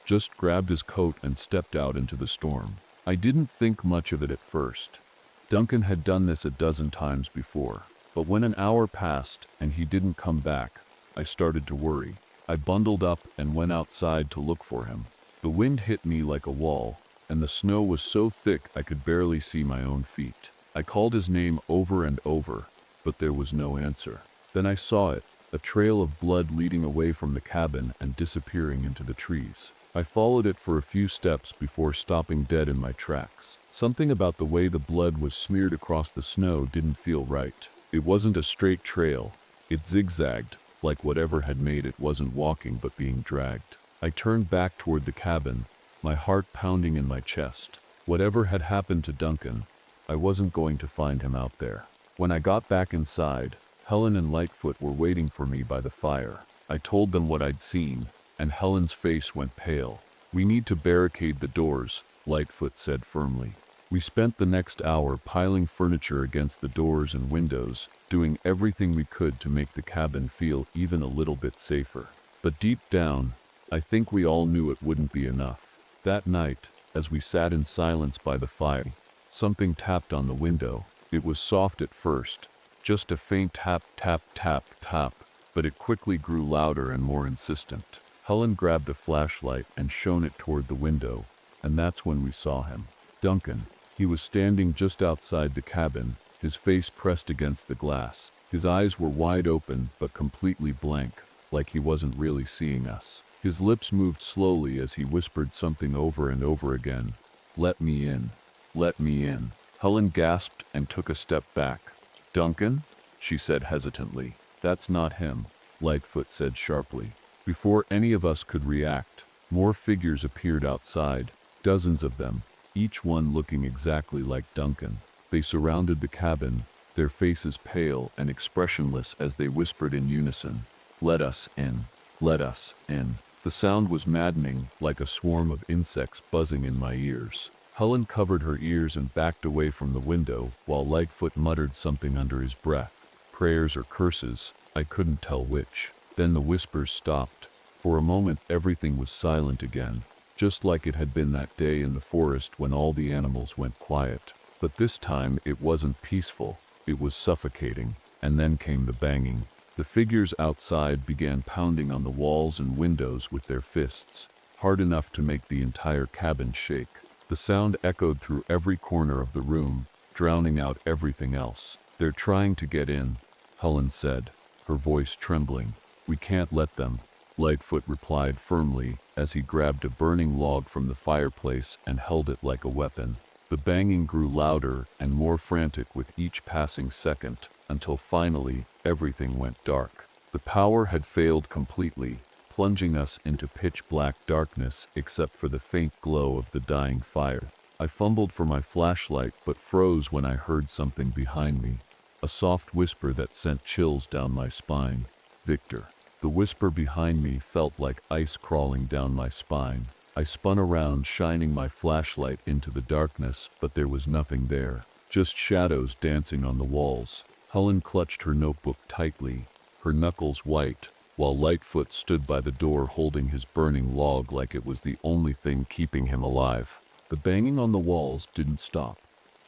just grabbed his coat and stepped out into the storm. I didn't think much of it at first. Duncan had done this a dozen times before. But when an hour passed and he didn't come back, I started to worry. I bundled up and went outside to look for him. The wind hit me like a wall, and the snow was so thick I could barely see my own feet. I called his name over and over, but there was no answer. Then I saw it, a trail of blood leading away from the cabin and disappearing into the trees. I followed it for a few steps before stopping dead in my tracks. Something about the way the blood was smeared across the snow didn't feel right. It wasn't a straight trail. It zigzagged, like whatever had made it wasn't walking but being dragged. I turned back toward the cabin, my heart pounding in my chest. Whatever had happened to Duncan, I wasn't going to find him out there. When I got back inside, Helen and Lightfoot were waiting for me by the fire. I told them what I'd seen, and Helen's face went pale. "We need to barricade the doors," Lightfoot said firmly. We spent the next hour piling furniture against the doors and windows, doing everything we could to make the cabin feel even a little bit safer. But deep down, I think we all knew it wouldn't be enough. That night, as we sat in silence by the fire, something tapped on the window. It was soft at first, just a faint tap, tap, tap, tap, but it quickly grew louder and more insistent. Helen grabbed a flashlight and shone it toward the window, and that's when we saw him. Duncan. He was standing just outside the cabin, his face pressed against the glass. His eyes were wide open but completely blank, like he wasn't really seeing us. His lips moved slowly as he whispered something over and over again. "Let me in. Let me in." Helen gasped and took a step back. "Duncan?" she said hesitantly. "That's not him," Lightfoot said sharply. Before any of us could react, more figures appeared outside, dozens of them, each one looking exactly like Duncan. They surrounded the cabin, their faces pale and expressionless as they whispered in unison, "Let us in. Let us in." The sound was maddening, like a swarm of insects buzzing in my ears. Helen covered her ears and backed away from the window, while Lightfoot muttered something under his breath. Prayers or curses, I couldn't tell which. Then the whispers stopped. For a moment everything was silent again, just like it had been that day in the forest when all the animals went quiet. But this time it wasn't peaceful, it was suffocating. And then came the banging. The figures outside began pounding on the walls and windows with their fists, hard enough to make the entire cabin shake. The sound echoed through every corner of the room, drowning out everything else. "They're trying to get in," Helen said, her voice trembling. "We can't let them," Lightfoot replied firmly as he grabbed a burning log from the fireplace and held it like a weapon. The banging grew louder and more frantic with each passing second, until finally everything went dark. The power had failed completely, plunging us into pitch-black darkness except for the faint glow of the dying fire. I fumbled for my flashlight but froze when I heard something behind me, a soft whisper that sent chills down my spine. "Victor." The whisper behind me felt like ice crawling down my spine. I spun around, shining my flashlight into the darkness, but there was nothing there, just shadows dancing on the walls. Helen clutched her notebook tightly, her knuckles white, while Lightfoot stood by the door holding his burning log like it was the only thing keeping him alive. The banging on the walls didn't stop.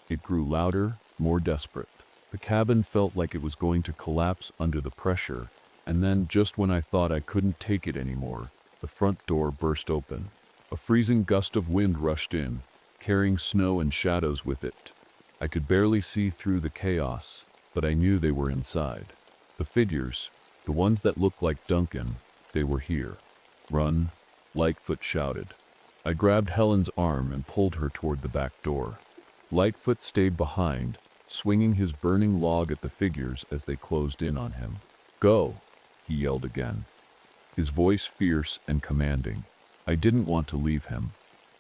It grew louder, more desperate. The cabin felt like it was going to collapse under the pressure, and then, just when I thought I couldn't take it anymore, the front door burst open. A freezing gust of wind rushed in, carrying snow and shadows with it. I could barely see through the chaos, but I knew they were inside. The figures, the ones that looked like Duncan, they were here. "Run," Lightfoot shouted. I grabbed Helen's arm and pulled her toward the back door. Lightfoot stayed behind, swinging his burning log at the figures as they closed in on him. "Go," he yelled again, his voice fierce and commanding. I didn't want to leave him.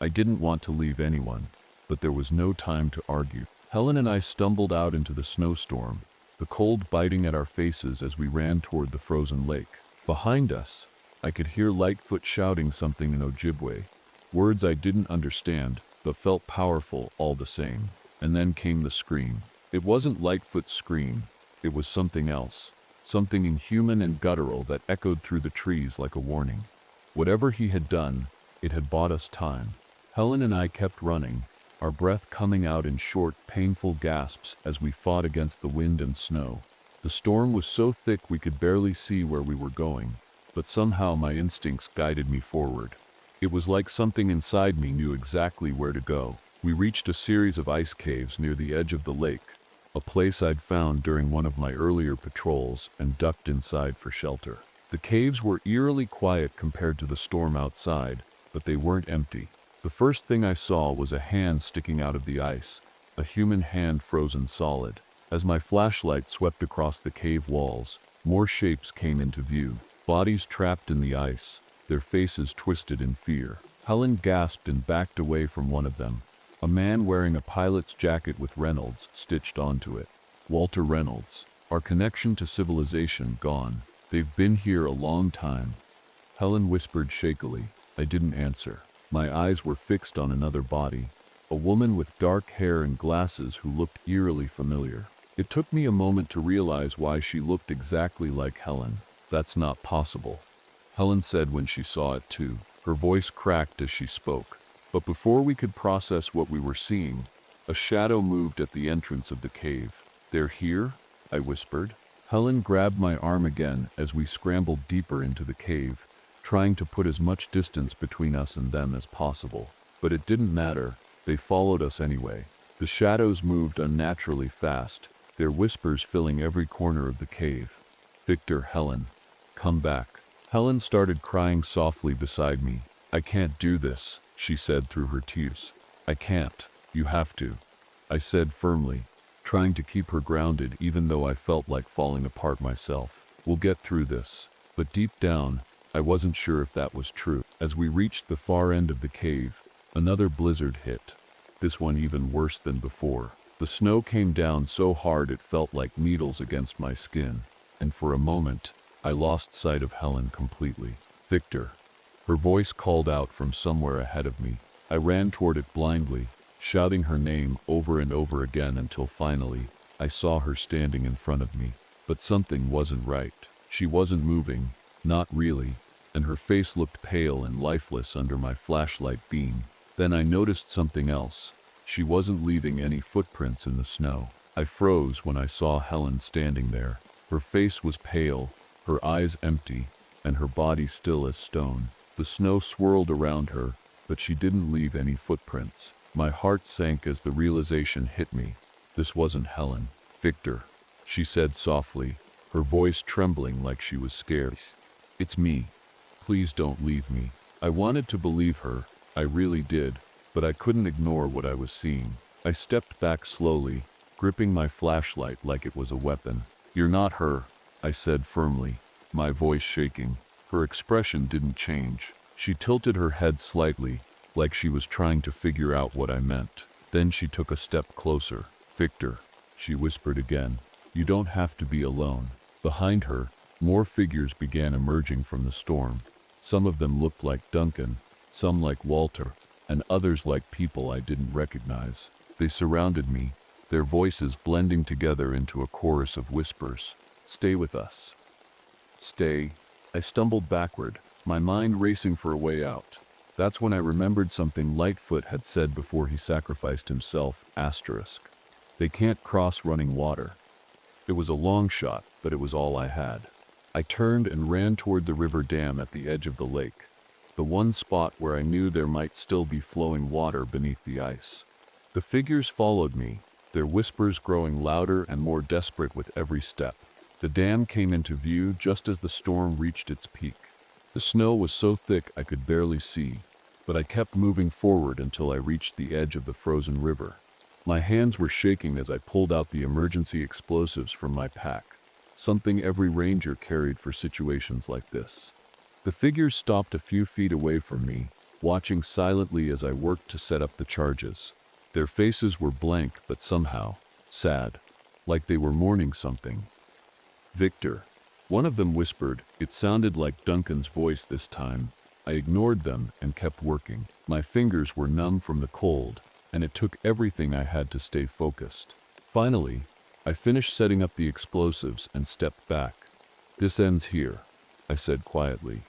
I didn't want to leave anyone, but there was no time to argue. Helen and I stumbled out into the snowstorm, the cold biting at our faces as we ran toward the frozen lake. Behind us, I could hear Lightfoot shouting something in Ojibwe, words I didn't understand, but felt powerful all the same. And then came the scream. It wasn't Lightfoot's scream, it was something else, something inhuman and guttural that echoed through the trees like a warning. Whatever he had done, it had bought us time. Helen and I kept running, our breath coming out in short, painful gasps as we fought against the wind and snow. The storm was so thick we could barely see where we were going, but somehow my instincts guided me forward. It was like something inside me knew exactly where to go. We reached a series of ice caves near the edge of the lake, a place I'd found during one of my earlier patrols, and ducked inside for shelter. The caves were eerily quiet compared to the storm outside, but they weren't empty. The first thing I saw was a hand sticking out of the ice, a human hand frozen solid. As my flashlight swept across the cave walls, more shapes came into view, bodies trapped in the ice, their faces twisted in fear. Helen gasped and backed away from one of them, a man wearing a pilot's jacket with Reynolds stitched onto it. Walter Reynolds, our connection to civilization gone. "They've been here a long time," Helen whispered shakily. I didn't answer. My eyes were fixed on another body, a woman with dark hair and glasses who looked eerily familiar. It took me a moment to realize why she looked exactly like Helen. "That's not possible," Helen said when she saw it too. Her voice cracked as she spoke. But before we could process what we were seeing, a shadow moved at the entrance of the cave. "They're here?" I whispered. Helen grabbed my arm again as we scrambled deeper into the cave, trying to put as much distance between us and them as possible. But it didn't matter, they followed us anyway. The shadows moved unnaturally fast, their whispers filling every corner of the cave. "Victor, Helen, come back." Helen started crying softly beside me. "I can't do this," she said through her tears. "I can't. You have to," I said firmly, trying to keep her grounded even though I felt like falling apart myself. "We'll get through this." But deep down, I wasn't sure if that was true. As we reached the far end of the cave, another blizzard hit. This one even worse than before. The snow came down so hard it felt like needles against my skin, and for a moment, I lost sight of Helen completely. "Victor." Her voice called out from somewhere ahead of me. I ran toward it blindly, shouting her name over and over again until finally, I saw her standing in front of me. But something wasn't right. She wasn't moving, not really, and her face looked pale and lifeless under my flashlight beam. Then I noticed something else. She wasn't leaving any footprints in the snow. I froze when I saw Helen standing there. Her face was pale, her eyes empty, and her body still as stone. The snow swirled around her, but she didn't leave any footprints. My heart sank as the realization hit me. This wasn't Helen. "Victor," she said softly, her voice trembling like she was scared. "It's me. Please don't leave me." I wanted to believe her, I really did, but I couldn't ignore what I was seeing. I stepped back slowly, gripping my flashlight like it was a weapon. "You're not her," I said firmly, my voice shaking. Her expression didn't change. She tilted her head slightly, like she was trying to figure out what I meant. Then she took a step closer. "Victor," she whispered again, "you don't have to be alone." Behind her, more figures began emerging from the storm. Some of them looked like Duncan, some like Walter, and others like people I didn't recognize. They surrounded me, their voices blending together into a chorus of whispers. "Stay with us. Stay." I stumbled backward, my mind racing for a way out. That's when I remembered something Lightfoot had said before he sacrificed himself, *. They can't cross running water. It was a long shot, but it was all I had. I turned and ran toward the river dam at the edge of the lake, the one spot where I knew there might still be flowing water beneath the ice. The figures followed me, their whispers growing louder and more desperate with every step. The dam came into view just as the storm reached its peak. The snow was so thick I could barely see, but I kept moving forward until I reached the edge of the frozen river. My hands were shaking as I pulled out the emergency explosives from my pack, something every ranger carried for situations like this. The figures stopped a few feet away from me, watching silently as I worked to set up the charges. Their faces were blank but somehow sad, like they were mourning something. "Victor," one of them whispered. It sounded like Duncan's voice this time. I ignored them and kept working. My fingers were numb from the cold, and it took everything I had to stay focused. Finally, I finished setting up the explosives and stepped back. "This ends here," I said quietly.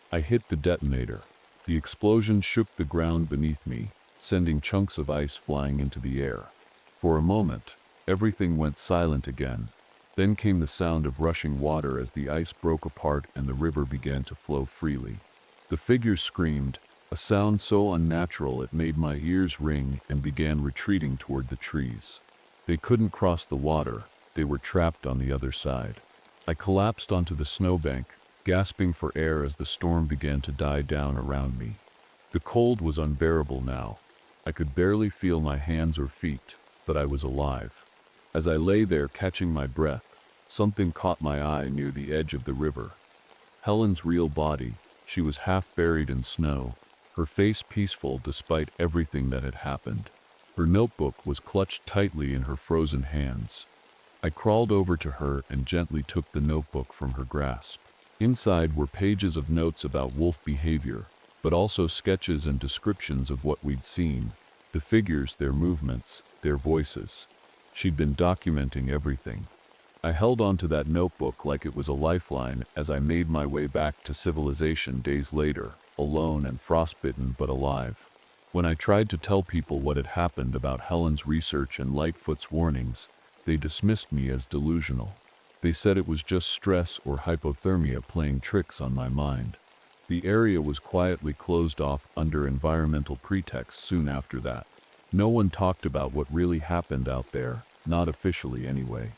I hit the detonator. The explosion shook the ground beneath me, sending chunks of ice flying into the air. For a moment, everything went silent again. Then came the sound of rushing water as the ice broke apart and the river began to flow freely. The figures screamed, a sound so unnatural it made my ears ring, and began retreating toward the trees. They couldn't cross the water, they were trapped on the other side. I collapsed onto the snowbank, gasping for air as the storm began to die down around me. The cold was unbearable now. I could barely feel my hands or feet, but I was alive. As I lay there catching my breath, something caught my eye near the edge of the river. Helen's real body. She was half buried in snow, her face peaceful despite everything that had happened. Her notebook was clutched tightly in her frozen hands. I crawled over to her and gently took the notebook from her grasp. Inside were pages of notes about wolf behavior, but also sketches and descriptions of what we'd seen, the figures, their movements, their voices. She'd been documenting everything. I held onto that notebook like it was a lifeline as I made my way back to civilization days later, alone and frostbitten but alive. When I tried to tell people what had happened about Helen's research and Lightfoot's warnings, they dismissed me as delusional. They said it was just stress or hypothermia playing tricks on my mind. The area was quietly closed off under environmental pretexts soon after that. No one talked about what really happened out there, not officially anyway.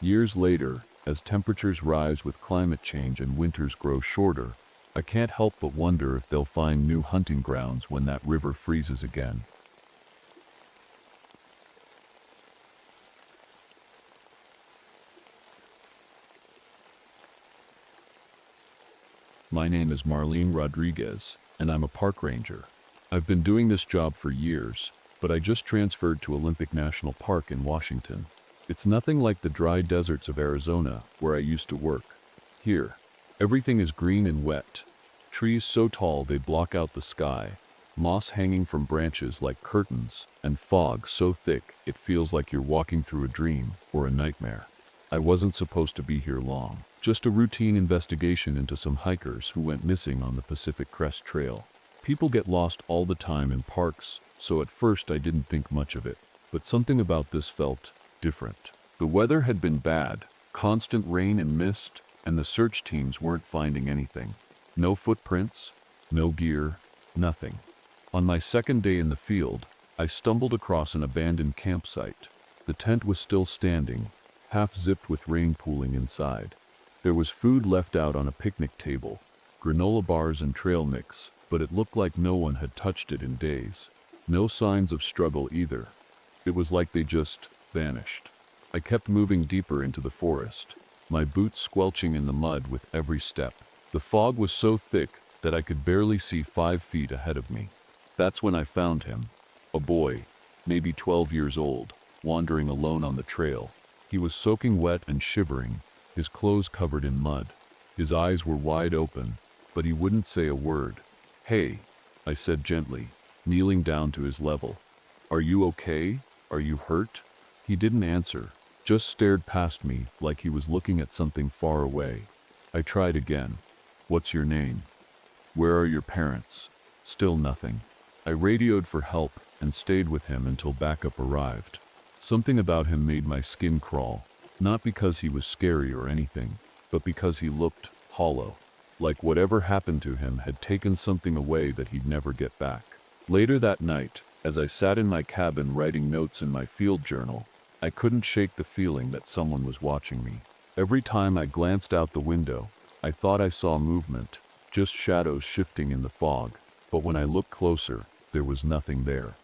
Years later, As temperatures rise with climate change and winters grow shorter, I can't help but wonder if they'll find new hunting grounds when that river freezes again. My name is Marlene Rodriguez, and I'm a park ranger. I've been doing this job for years, but I just transferred to Olympic National Park in Washington. It's nothing like the dry deserts of Arizona, where I used to work. Here, everything is green and wet. Trees so tall they block out the sky, moss hanging from branches like curtains, and fog so thick it feels like you're walking through a dream or a nightmare. I wasn't supposed to be here long. Just a routine investigation into some hikers who went missing on the Pacific Crest Trail. People get lost all the time in parks, so at first I didn't think much of it. But something about this felt different. The weather had been bad, constant rain and mist, and the search teams weren't finding anything. No footprints, no gear, nothing. On my second day in the field, I stumbled across an abandoned campsite. The tent was still standing, half zipped with rain pooling inside. There was food left out on a picnic table, granola bars and trail mix, but it looked like no one had touched it in days. No signs of struggle either. It was like they just vanished. I kept moving deeper into the forest, my boots squelching in the mud with every step. The fog was so thick that I could barely see 5 feet ahead of me. That's when I found him. A boy, maybe 12 years old, wandering alone on the trail. He was soaking wet and shivering, his clothes covered in mud. His eyes were wide open, but he wouldn't say a word. "Hey," I said gently, kneeling down to his level. "Are you okay? Are you hurt?" He didn't answer, just stared past me like he was looking at something far away. I tried again. "What's your name? Where are your parents?" Still nothing. I radioed for help and stayed with him until backup arrived. Something about him made my skin crawl. Not because he was scary or anything, but because he looked hollow. Like whatever happened to him had taken something away that he'd never get back. Later that night, as I sat in my cabin writing notes in my field journal, I couldn't shake the feeling that someone was watching me. Every time I glanced out the window, I thought I saw movement, just shadows shifting in the fog. But when I looked closer, there was nothing there.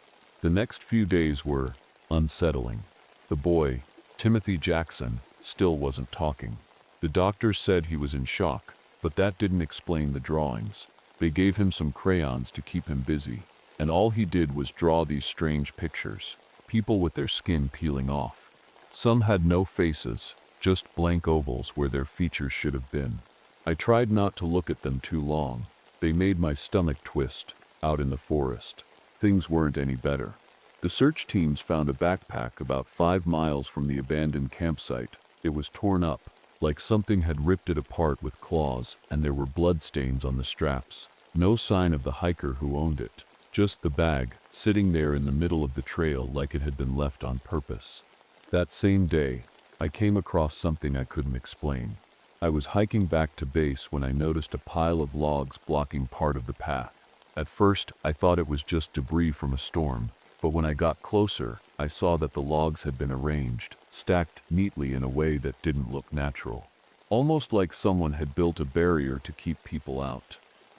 The next few days were unsettling. The boy, Timothy Jackson, still wasn't talking. The doctors said he was in shock, but that didn't explain the drawings. They gave him some crayons to keep him busy, and all he did was draw these strange pictures, people with their skin peeling off. Some had no faces, just blank ovals where their features should have been. I tried not to look at them too long. They made my stomach twist, out in the forest. Things weren't any better. The search teams found a backpack about 5 miles from the abandoned campsite. It was torn up, like something had ripped it apart with claws, and there were bloodstains on the straps. No sign of the hiker who owned it. Just the bag, sitting there in the middle of the trail like it had been left on purpose. That same day, I came across something I couldn't explain. I was hiking back to base when I noticed a pile of logs blocking part of the path. At first, I thought it was just debris from a storm. But when I got closer, I saw that the logs had been arranged, stacked neatly in a way that didn't look natural. Almost like someone had built a barrier to keep people out.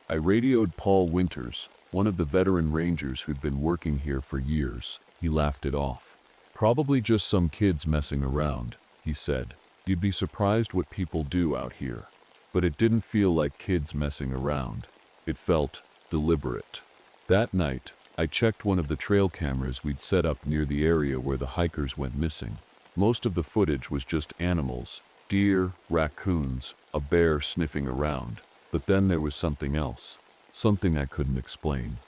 I radioed Paul Winters, one of the veteran rangers who'd been working here for years. He laughed it off. "Probably just some kids messing around," he said. "You'd be surprised what people do out here." But it didn't feel like kids messing around. It felt deliberate. That night, I checked one of the trail cameras we'd set up near the area where the hikers went missing. Most of the footage was just animals, deer, raccoons, a bear sniffing around. But then there was something else, something I couldn't explain.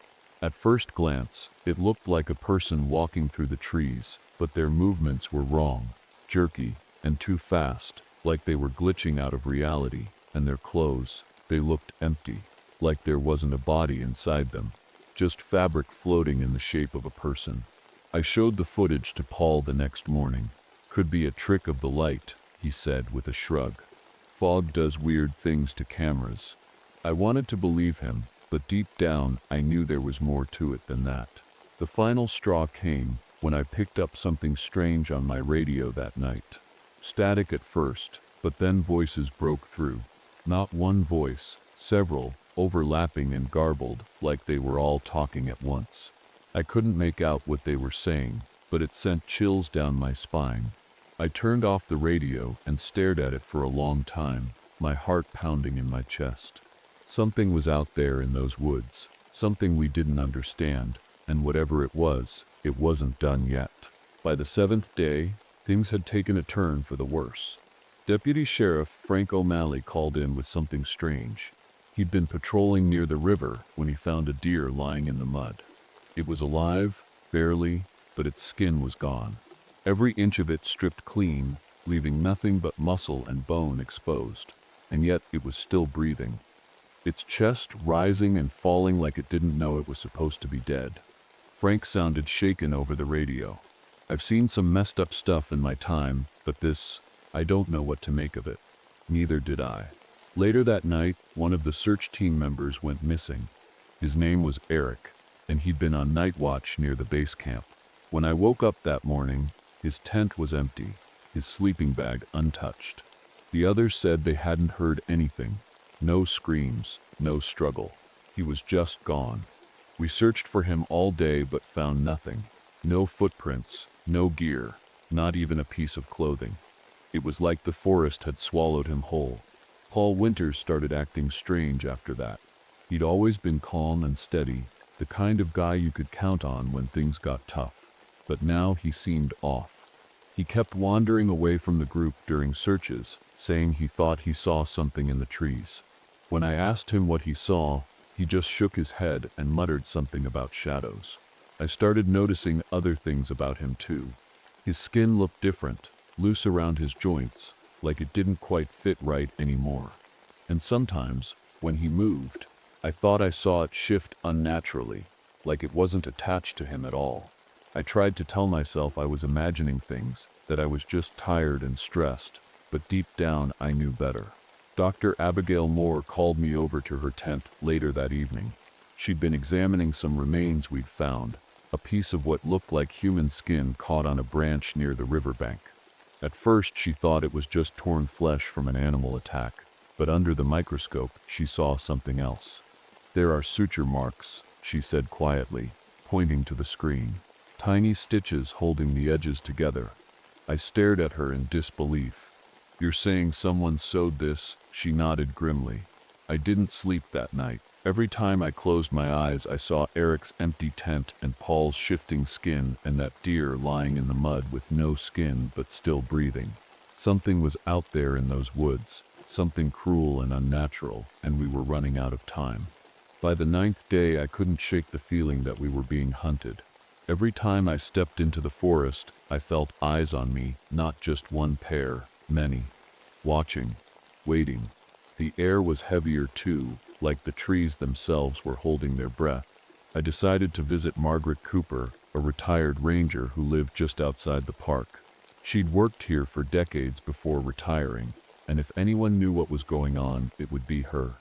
At first glance, it looked like a person walking through the trees, but their movements were wrong, jerky, and too fast, like they were glitching out of reality, and their clothes, they looked empty, like there wasn't a body inside them. Just fabric floating in the shape of a person. I showed the footage to Paul the next morning. "Could be a trick of the light," he said with a shrug. "Fog does weird things to cameras." I wanted to believe him, but deep down I knew there was more to it than that. The final straw came when I picked up something strange on my radio that night. Static at first, But then voices broke through. Not one voice, several, overlapping and garbled, like they were all talking at once. I couldn't make out what they were saying, but it sent chills down my spine. I turned off the radio and stared at it for a long time, my heart pounding in my chest. Something was out there in those woods, something we didn't understand, and whatever it wasn't done yet. By the 7th day, things had taken a turn for the worse. Deputy Sheriff Frank O'Malley called in with something strange. He'd been patrolling near the river when he found a deer lying in the mud. It was alive, barely, but its skin was gone. Every inch of it stripped clean, leaving nothing but muscle and bone exposed. And yet it was still breathing. Its chest rising and falling like it didn't know it was supposed to be dead. Frank sounded shaken over the radio. "I've seen some messed up stuff in my time, but this, I don't know what to make of it." Neither did I. Later that night, one of the search team members went missing. His name was Eric, and he'd been on night watch near the base camp. When I woke up that morning, his tent was empty, his sleeping bag untouched. The others said they hadn't heard anything. No screams, no struggle. He was just gone. We searched for him all day but found nothing. No footprints, no gear, not even a piece of clothing. It was like the forest had swallowed him whole. Paul Winters started acting strange after that. He'd always been calm and steady, the kind of guy you could count on when things got tough. But now he seemed off. He kept wandering away from the group during searches, saying he thought he saw something in the trees. When I asked him what he saw, he just shook his head and muttered something about shadows. I started noticing other things about him too. His skin looked different, loose around his joints, like it didn't quite fit right anymore. And sometimes, when he moved, I thought I saw it shift unnaturally, like it wasn't attached to him at all. I tried to tell myself I was imagining things, that I was just tired and stressed, but deep down I knew better. Dr. Abigail Moore called me over to her tent later that evening. She'd been examining some remains we'd found, a piece of what looked like human skin caught on a branch near the riverbank. At first she thought it was just torn flesh from an animal attack, but under the microscope she saw something else. "There are suture marks," she said quietly, pointing to the screen. "Tiny stitches holding the edges together." I stared at her in disbelief. "You're saying someone sewed this?" She nodded grimly. I didn't sleep that night. Every time I closed my eyes, I saw Eric's empty tent and Paul's shifting skin and that deer lying in the mud with no skin but still breathing. Something was out there in those woods, something cruel and unnatural, and we were running out of time. By the 9th day, I couldn't shake the feeling that we were being hunted. Every time I stepped into the forest, I felt eyes on me, not just one pair, many. Watching, waiting. The air was heavier too, like the trees themselves were holding their breath. I decided to visit Margaret Cooper, a retired ranger who lived just outside the park. She'd worked here for decades before retiring, and if anyone knew what was going on, it would be her.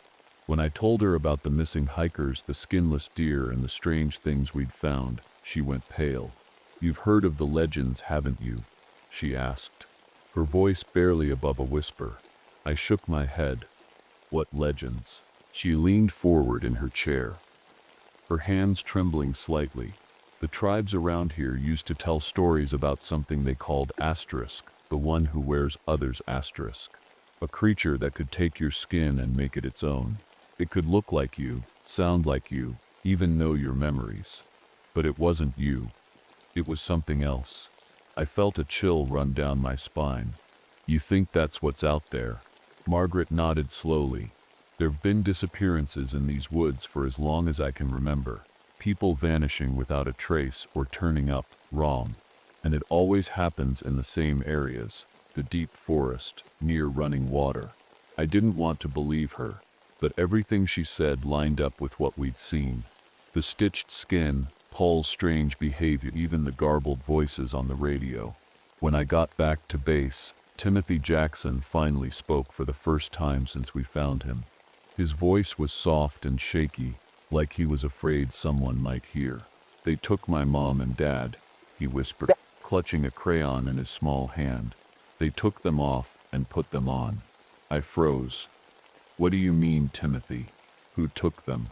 When I told her about the missing hikers, the skinless deer, and the strange things we'd found, she went pale. "You've heard of the legends, haven't you?" she asked, her voice barely above a whisper. I shook my head. "What legends?" She leaned forward in her chair, her hands trembling slightly. "The tribes around here used to tell stories about something they called Asterisk, the one who wears others' asterisk. A creature that could take your skin and make it its own. It could look like you, sound like you, even know your memories. But it wasn't you. It was something else." I felt a chill run down my spine. "You think that's what's out there?" Margaret nodded slowly. "There've been disappearances in these woods for as long as I can remember. People vanishing without a trace or turning up wrong. And it always happens in the same areas, the deep forest, near running water." I didn't want to believe her, but everything she said lined up with what we'd seen. The stitched skin, Paul's strange behavior, even the garbled voices on the radio. When I got back to base, Timothy Jackson finally spoke for the first time since we found him. His voice was soft and shaky, like he was afraid someone might hear. "They took my mom and dad," he whispered, clutching a crayon in his small hand. "They took them off, and put them on. I froze. What do you mean, Timothy? Who took them?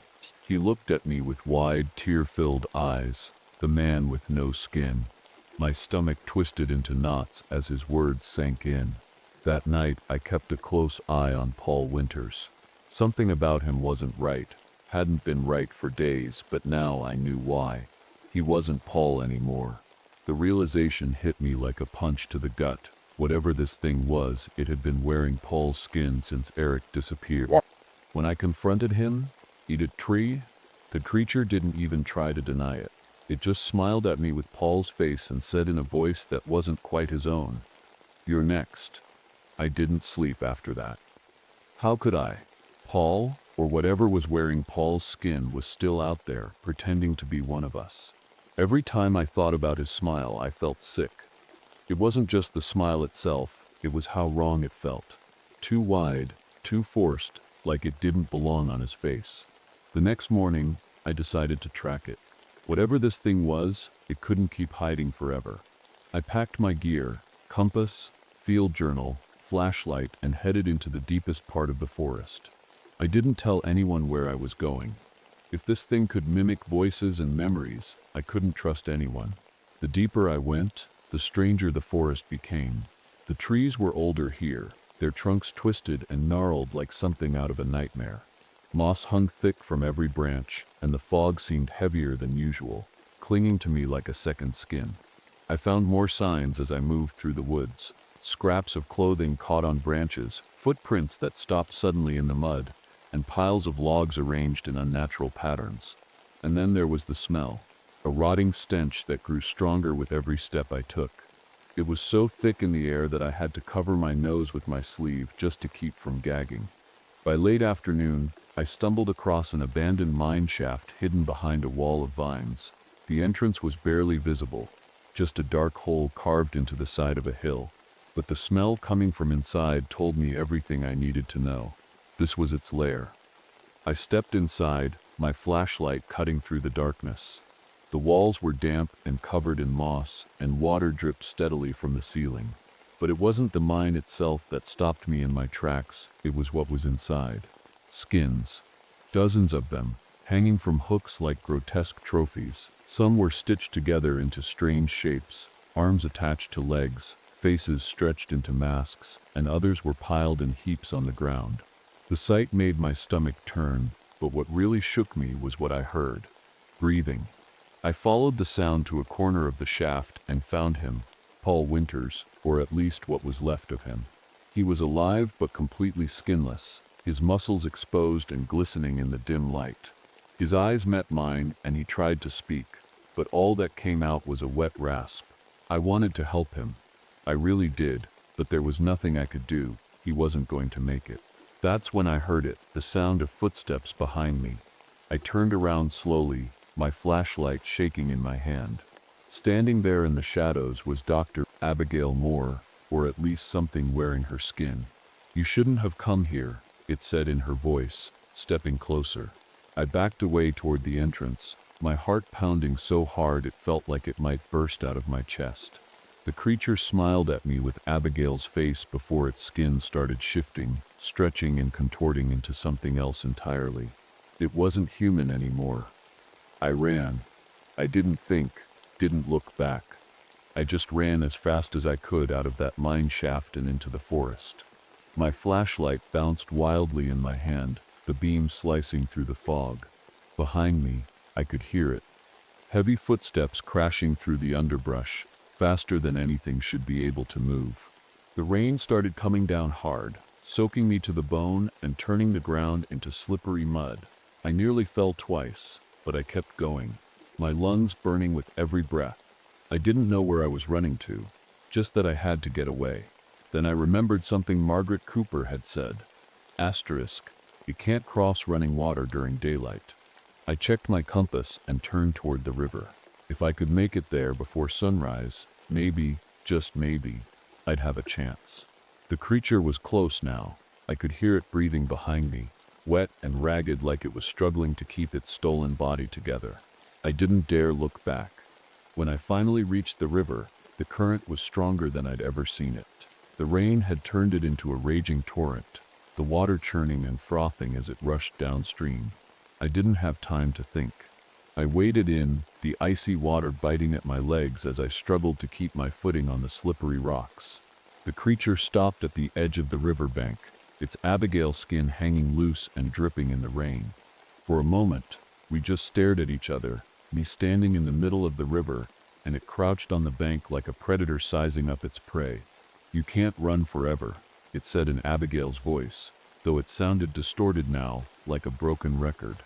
He looked at me with wide, tear-filled eyes, the man with no skin. My stomach twisted into knots as his words sank in. That night, I kept a close eye on Paul Winters. Something about him wasn't right. Hadn't been right for days, but now I knew why. He wasn't Paul anymore. The realization hit me like a punch to the gut. Whatever this thing was, it had been wearing Paul's skin since Eric disappeared. When I confronted him, eat a tree, the creature didn't even try to deny it. It just smiled at me with Paul's face and said in a voice that wasn't quite his own, "You're next." I didn't sleep after that. How could I? Paul, or whatever was wearing Paul's skin, was still out there, pretending to be one of us. Every time I thought about his smile, I felt sick. It wasn't just the smile itself, it was how wrong it felt. Too wide, too forced, like it didn't belong on his face. The next morning, I decided to track it. Whatever this thing was, it couldn't keep hiding forever. I packed my gear, compass, field journal, flashlight, and headed into the deepest part of the forest. I didn't tell anyone where I was going. If this thing could mimic voices and memories, I couldn't trust anyone. The deeper I went, the stranger the forest became. The trees were older here, their trunks twisted and gnarled like something out of a nightmare. Moss hung thick from every branch, and the fog seemed heavier than usual, clinging to me like a second skin. I found more signs as I moved through the woods. Scraps of clothing caught on branches, footprints that stopped suddenly in the mud, and piles of logs arranged in unnatural patterns. And then there was the smell, a rotting stench that grew stronger with every step I took. It was so thick in the air that I had to cover my nose with my sleeve just to keep from gagging. By late afternoon, I stumbled across an abandoned mine shaft hidden behind a wall of vines. The entrance was barely visible, just a dark hole carved into the side of a hill. But the smell coming from inside told me everything I needed to know. This was its lair. I stepped inside, my flashlight cutting through the darkness. The walls were damp and covered in moss, and water dripped steadily from the ceiling. But it wasn't the mine itself that stopped me in my tracks, it was what was inside. Skins. Dozens of them, hanging from hooks like grotesque trophies. Some were stitched together into strange shapes, arms attached to legs, faces stretched into masks, and others were piled in heaps on the ground. The sight made my stomach turn, but what really shook me was what I heard. Breathing. I followed the sound to a corner of the shaft and found him, Paul Winters, or at least what was left of him. He was alive but completely skinless, his muscles exposed and glistening in the dim light. His eyes met mine and he tried to speak, but all that came out was a wet rasp. I wanted to help him. I really did, but there was nothing I could do. He wasn't going to make it. That's when I heard it, the sound of footsteps behind me. I turned around slowly, my flashlight shaking in my hand. Standing there in the shadows was Dr. Abigail Moore, or at least something wearing her skin. "You shouldn't have come here," it said in her voice, stepping closer. I backed away toward the entrance, my heart pounding so hard it felt like it might burst out of my chest. The creature smiled at me with Abigail's face before its skin started shifting, stretching and contorting into something else entirely. It wasn't human anymore. I ran. I didn't think, didn't look back. I just ran as fast as I could out of that mine shaft and into the forest. My flashlight bounced wildly in my hand, the beam slicing through the fog. Behind me, I could hear it. Heavy footsteps crashing through the underbrush, faster than anything should be able to move. The rain started coming down hard, soaking me to the bone and turning the ground into slippery mud. I nearly fell twice, but I kept going, my lungs burning with every breath. I didn't know where I was running to, just that I had to get away. Then I remembered something Margaret Cooper had said. Asterisk, you can't cross running water during daylight. I checked my compass and turned toward the river. If I could make it there before sunrise, maybe, just maybe, I'd have a chance. The creature was close now. I could hear it breathing behind me, wet and ragged like it was struggling to keep its stolen body together. I didn't dare look back. When I finally reached the river, the current was stronger than I'd ever seen it. The rain had turned it into a raging torrent, the water churning and frothing as it rushed downstream. I didn't have time to think. I waded in, the icy water biting at my legs as I struggled to keep my footing on the slippery rocks. The creature stopped at the edge of the riverbank, its Abigail skin hanging loose and dripping in the rain. For a moment, we just stared at each other, me standing in the middle of the river, and it crouched on the bank like a predator sizing up its prey. "You can't run forever," it said in Abigail's voice, though it sounded distorted now, like a broken record.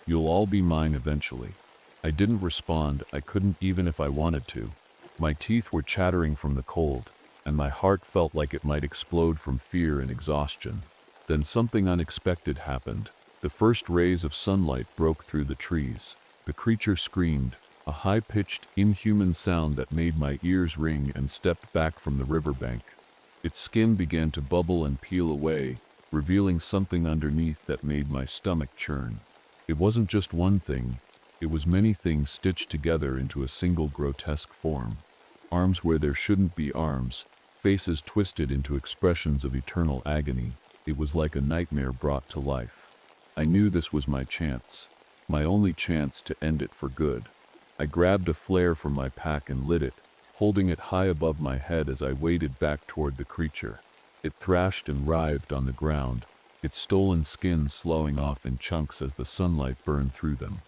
"You'll all be mine eventually." I didn't respond. I couldn't even if I wanted to. My teeth were chattering from the cold, and my heart felt like it might explode from fear and exhaustion. Then something unexpected happened. The first rays of sunlight broke through the trees. The creature screamed, a high-pitched, inhuman sound that made my ears ring, and stepped back from the riverbank. Its skin began to bubble and peel away, revealing something underneath that made my stomach churn. It wasn't just one thing. It was many things stitched together into a single grotesque form. Arms where there shouldn't be arms, faces twisted into expressions of eternal agony. It was like a nightmare brought to life. I knew this was my chance, my only chance to end it for good. I grabbed a flare from my pack and lit it, holding it high above my head as I waded back toward the creature. It thrashed and writhed on the ground, its stolen skin sloughing off in chunks as the sunlight burned through them.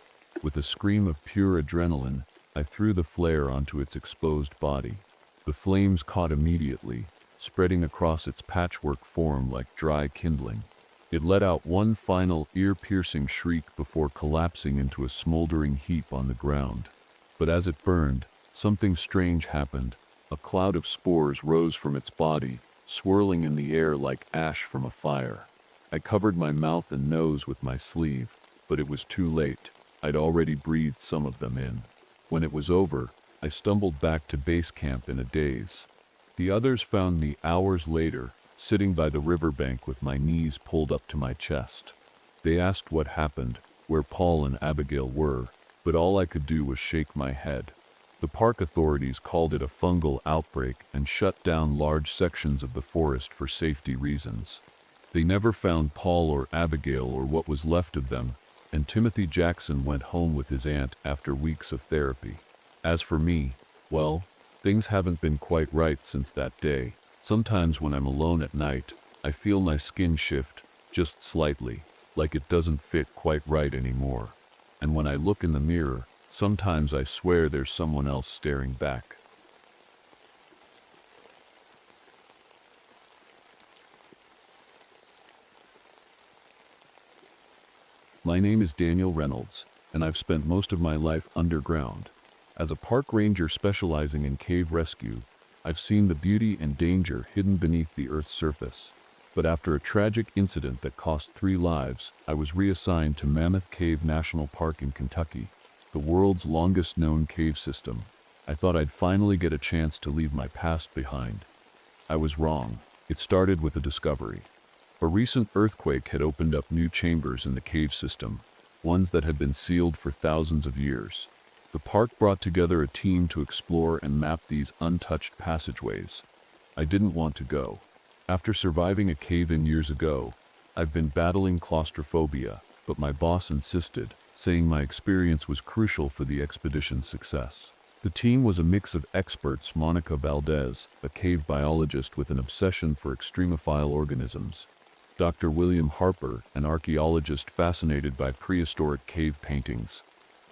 With a scream of pure adrenaline, I threw the flare onto its exposed body. The flames caught immediately, spreading across its patchwork form like dry kindling. It let out one final ear-piercing shriek before collapsing into a smoldering heap on the ground. But as it burned, something strange happened. A cloud of spores rose from its body, swirling in the air like ash from a fire. I covered my mouth and nose with my sleeve, but it was too late. I'd already breathed some of them in. When it was over, I stumbled back to base camp in a daze. The others found me hours later, sitting by the riverbank with my knees pulled up to my chest. They asked what happened, where Paul and Abigail were, but all I could do was shake my head. The park authorities called it a fungal outbreak and shut down large sections of the forest for safety reasons. They never found Paul or Abigail or what was left of them, and Timothy Jackson went home with his aunt after weeks of therapy. As for me, well, things haven't been quite right since that day. Sometimes when I'm alone at night, I feel my skin shift, just slightly, like it doesn't fit quite right anymore. And when I look in the mirror, sometimes I swear there's someone else staring back. My name is Daniel Reynolds, and I've spent most of my life underground. As a park ranger specializing in cave rescue, I've seen the beauty and danger hidden beneath the Earth's surface. But after a tragic incident that cost 3 lives, I was reassigned to Mammoth Cave National Park in Kentucky, the world's longest known cave system. I thought I'd finally get a chance to leave my past behind. I was wrong. It started with a discovery. A recent earthquake had opened up new chambers in the cave system, ones that had been sealed for thousands of years. The park brought together a team to explore and map these untouched passageways. I didn't want to go. After surviving a cave-in years ago, I've been battling claustrophobia, but my boss insisted, saying my experience was crucial for the expedition's success. The team was a mix of experts: Monica Valdez, a cave biologist with an obsession for extremophile organisms; Dr. William Harper, an archaeologist fascinated by prehistoric cave paintings;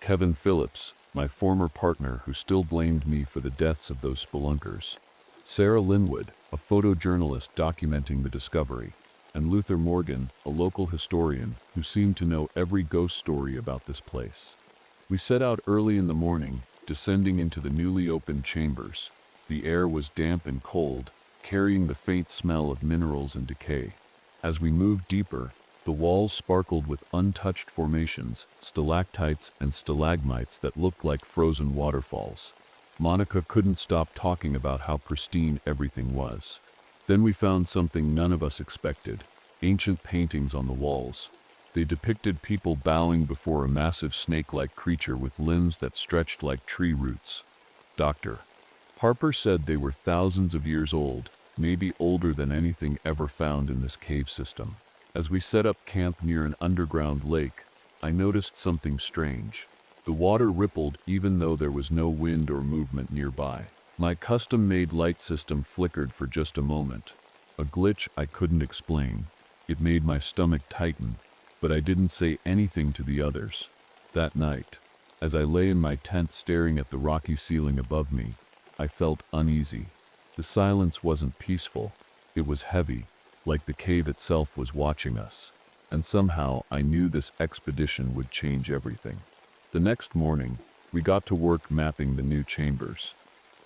Kevin Phillips, my former partner who still blamed me for the deaths of those spelunkers; Sarah Linwood, a photojournalist documenting the discovery; and Luther Morgan, a local historian who seemed to know every ghost story about this place. We set out early in the morning, descending into the newly opened chambers. The air was damp and cold, carrying the faint smell of minerals and decay. As we moved deeper, the walls sparkled with untouched formations, stalactites and stalagmites that looked like frozen waterfalls. Monica couldn't stop talking about how pristine everything was. Then we found something none of us expected: ancient paintings on the walls. They depicted people bowing before a massive snake-like creature with limbs that stretched like tree roots. Dr. Harper said they were thousands of years old, maybe older than anything ever found in this cave system. As we set up camp near an underground lake, I noticed something strange. The water rippled even though there was no wind or movement nearby. My custom-made light system flickered for just a moment. A glitch I couldn't explain. It made my stomach tighten, but I didn't say anything to the others. That night, as I lay in my tent staring at the rocky ceiling above me, I felt uneasy. The silence wasn't peaceful. It was heavy, like the cave itself was watching us. And somehow I knew this expedition would change everything. The next morning, we got to work mapping the new chambers.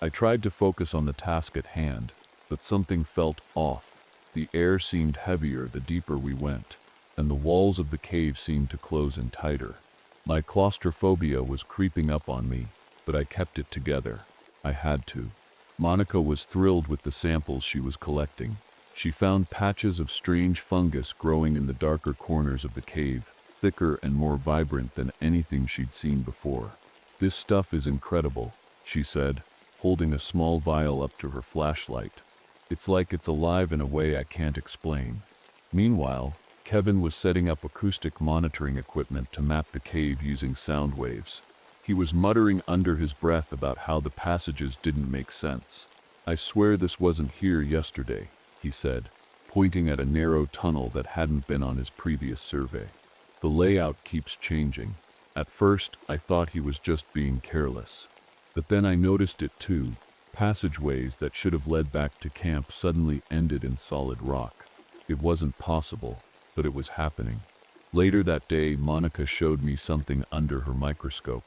I tried to focus on the task at hand, but something felt off. The air seemed heavier the deeper we went, and the walls of the cave seemed to close in tighter. My claustrophobia was creeping up on me, but I kept it together. I had to. Monica was thrilled with the samples she was collecting. She found patches of strange fungus growing in the darker corners of the cave, thicker and more vibrant than anything she'd seen before. "This stuff is incredible," she said, holding a small vial up to her flashlight. "It's like it's alive in a way I can't explain." Meanwhile, Kevin was setting up acoustic monitoring equipment to map the cave using sound waves. He was muttering under his breath about how the passages didn't make sense. "I swear this wasn't here yesterday," he said, pointing at a narrow tunnel that hadn't been on his previous survey. "The layout keeps changing. At first, I thought he was just being careless. But then I noticed it too. Passageways that should have led back to camp suddenly ended in solid rock. It wasn't possible, but it was happening." Later that day, Monica showed me something under her microscope.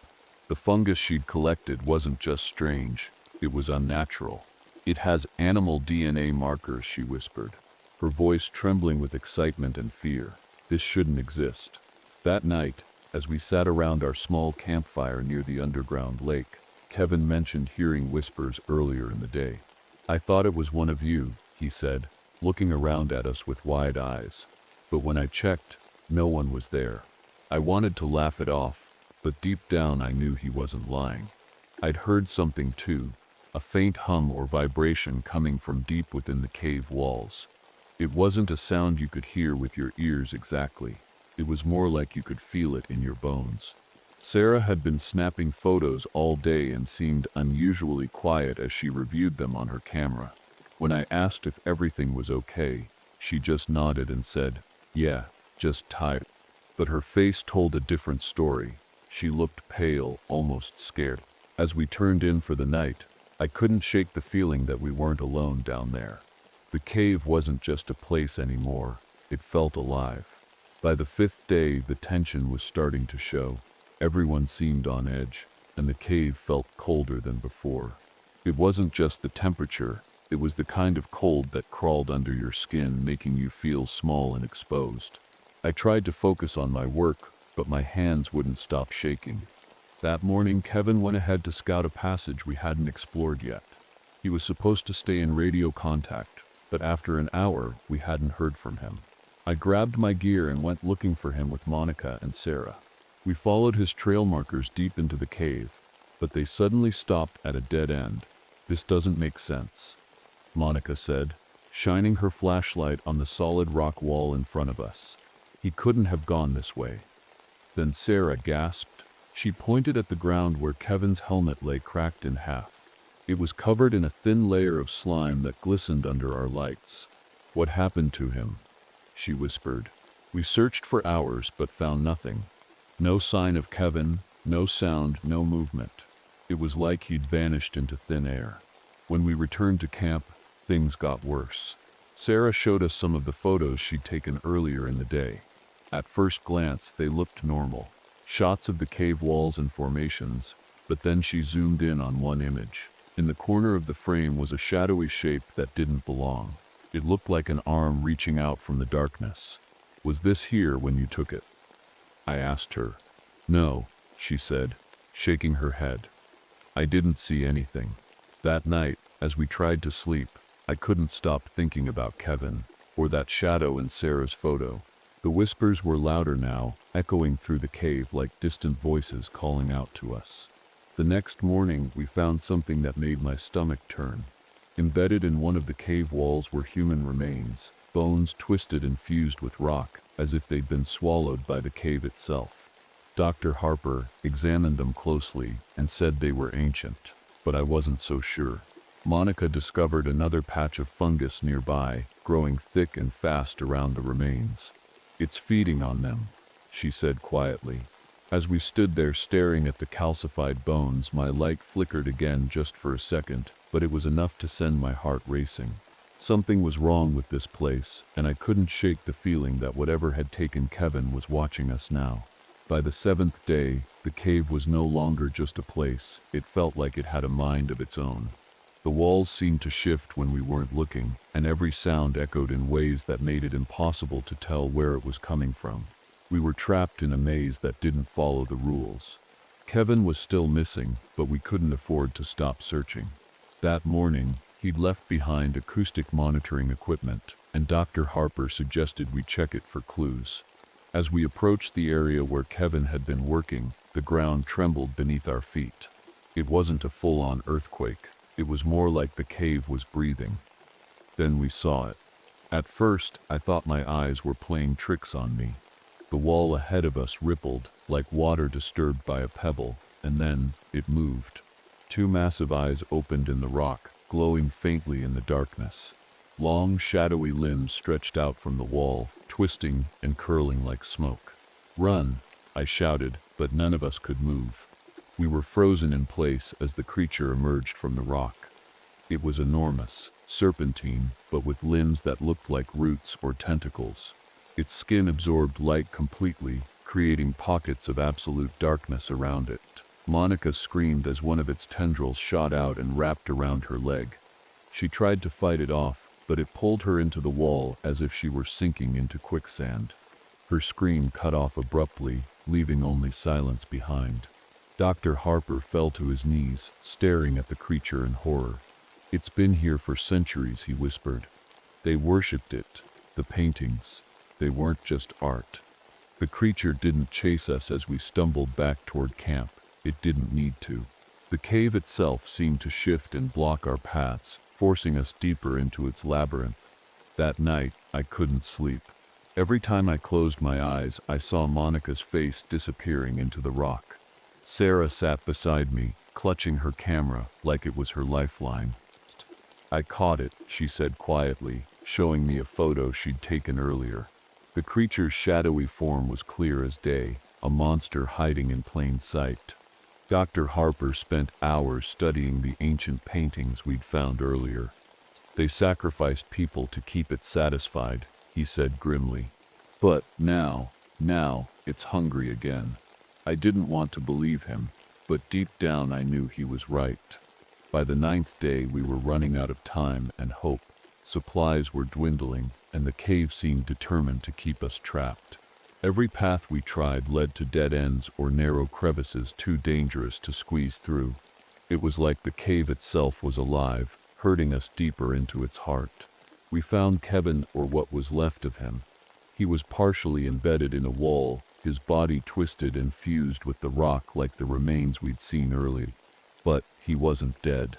The fungus she'd collected wasn't just strange, it was unnatural. "It has animal DNA markers," she whispered, her voice trembling with excitement and fear. "This shouldn't exist." That night, as we sat around our small campfire near the underground lake, Kevin mentioned hearing whispers earlier in the day. "I thought it was one of you," he said, looking around at us with wide eyes. "But when I checked, no one was there." I wanted to laugh it off, but deep down I knew he wasn't lying. I'd heard something too, a faint hum or vibration coming from deep within the cave walls. It wasn't a sound you could hear with your ears exactly. It was more like you could feel it in your bones. Sarah had been snapping photos all day and seemed unusually quiet as she reviewed them on her camera. When I asked if everything was okay, she just nodded and said, "Yeah, just tired." But her face told a different story. She looked pale, almost scared. As we turned in for the night, I couldn't shake the feeling that we weren't alone down there. The cave wasn't just a place anymore, it felt alive. By the 5th day, the tension was starting to show. Everyone seemed on edge, and the cave felt colder than before. It wasn't just the temperature, it was the kind of cold that crawled under your skin, making you feel small and exposed. I tried to focus on my work, but my hands wouldn't stop shaking. That morning, Kevin went ahead to scout a passage we hadn't explored yet. He was supposed to stay in radio contact, but after an hour, we hadn't heard from him. I grabbed my gear and went looking for him with Monica and Sarah. We followed his trail markers deep into the cave, but they suddenly stopped at a dead end. "This doesn't make sense," Monica said, shining her flashlight on the solid rock wall in front of us. "He couldn't have gone this way." Then Sarah gasped. She pointed at the ground where Kevin's helmet lay cracked in half. It was covered in a thin layer of slime that glistened under our lights. "What happened to him?" she whispered. We searched for hours but found nothing. No sign of Kevin, no sound, no movement. It was like he'd vanished into thin air. When we returned to camp, things got worse. Sarah showed us some of the photos she'd taken earlier in the day. At first glance, they looked normal. Shots of the cave walls and formations, but then she zoomed in on one image. In the corner of the frame was a shadowy shape that didn't belong. It looked like an arm reaching out from the darkness. "Was this here when you took it?" I asked her. "No," she said, shaking her head. "I didn't see anything." That night, as we tried to sleep, I couldn't stop thinking about Kevin, or that shadow in Sarah's photo. The whispers were louder now, echoing through the cave like distant voices calling out to us. The next morning, we found something that made my stomach turn. Embedded in one of the cave walls were human remains, bones twisted and fused with rock, as if they'd been swallowed by the cave itself. Dr. Harper examined them closely and said they were ancient, but I wasn't so sure. Monica discovered another patch of fungus nearby, growing thick and fast around the remains. "It's feeding on them," she said quietly. As we stood there staring at the calcified bones, my light flickered again just for a second, but it was enough to send my heart racing. Something was wrong with this place, and I couldn't shake the feeling that whatever had taken Kevin was watching us now. By the 7th day, the cave was no longer just a place. It felt like it had a mind of its own. The walls seemed to shift when we weren't looking, and every sound echoed in ways that made it impossible to tell where it was coming from. We were trapped in a maze that didn't follow the rules. Kevin was still missing, but we couldn't afford to stop searching. That morning, he'd left behind acoustic monitoring equipment, and Dr. Harper suggested we check it for clues. As we approached the area where Kevin had been working, the ground trembled beneath our feet. It wasn't a full-on earthquake. It was more like the cave was breathing. Then we saw it. At first, I thought my eyes were playing tricks on me. The wall ahead of us rippled, like water disturbed by a pebble, and then it moved. Two massive eyes opened in the rock, glowing faintly in the darkness. Long, shadowy limbs stretched out from the wall, twisting and curling like smoke. "Run!" I shouted, but none of us could move. We were frozen in place as the creature emerged from the rock. It was enormous, serpentine, but with limbs that looked like roots or tentacles. Its skin absorbed light completely, creating pockets of absolute darkness around it. Monica screamed as one of its tendrils shot out and wrapped around her leg. She tried to fight it off, but it pulled her into the wall as if she were sinking into quicksand. Her scream cut off abruptly, leaving only silence behind. Dr. Harper fell to his knees, staring at the creature in horror. "It's been here for centuries," he whispered. "They worshipped it. The paintings. They weren't just art." The creature didn't chase us as we stumbled back toward camp. It didn't need to. The cave itself seemed to shift and block our paths, forcing us deeper into its labyrinth. That night, I couldn't sleep. Every time I closed my eyes, I saw Monica's face disappearing into the rock. Sarah sat beside me, clutching her camera like it was her lifeline. "I caught it," she said quietly, showing me a photo she'd taken earlier. The creature's shadowy form was clear as day, a monster hiding in plain sight. Dr. Harper spent hours studying the ancient paintings we'd found earlier. "They sacrificed people to keep it satisfied," he said grimly. "But now, it's hungry again." I didn't want to believe him, but deep down I knew he was right. By the 9th day we were running out of time and hope. Supplies were dwindling, and the cave seemed determined to keep us trapped. Every path we tried led to dead ends or narrow crevices too dangerous to squeeze through. It was like the cave itself was alive, herding us deeper into its heart. We found Kevin, or what was left of him. He was partially embedded in a wall, his body twisted and fused with the rock like the remains we'd seen earlier. But he wasn't dead.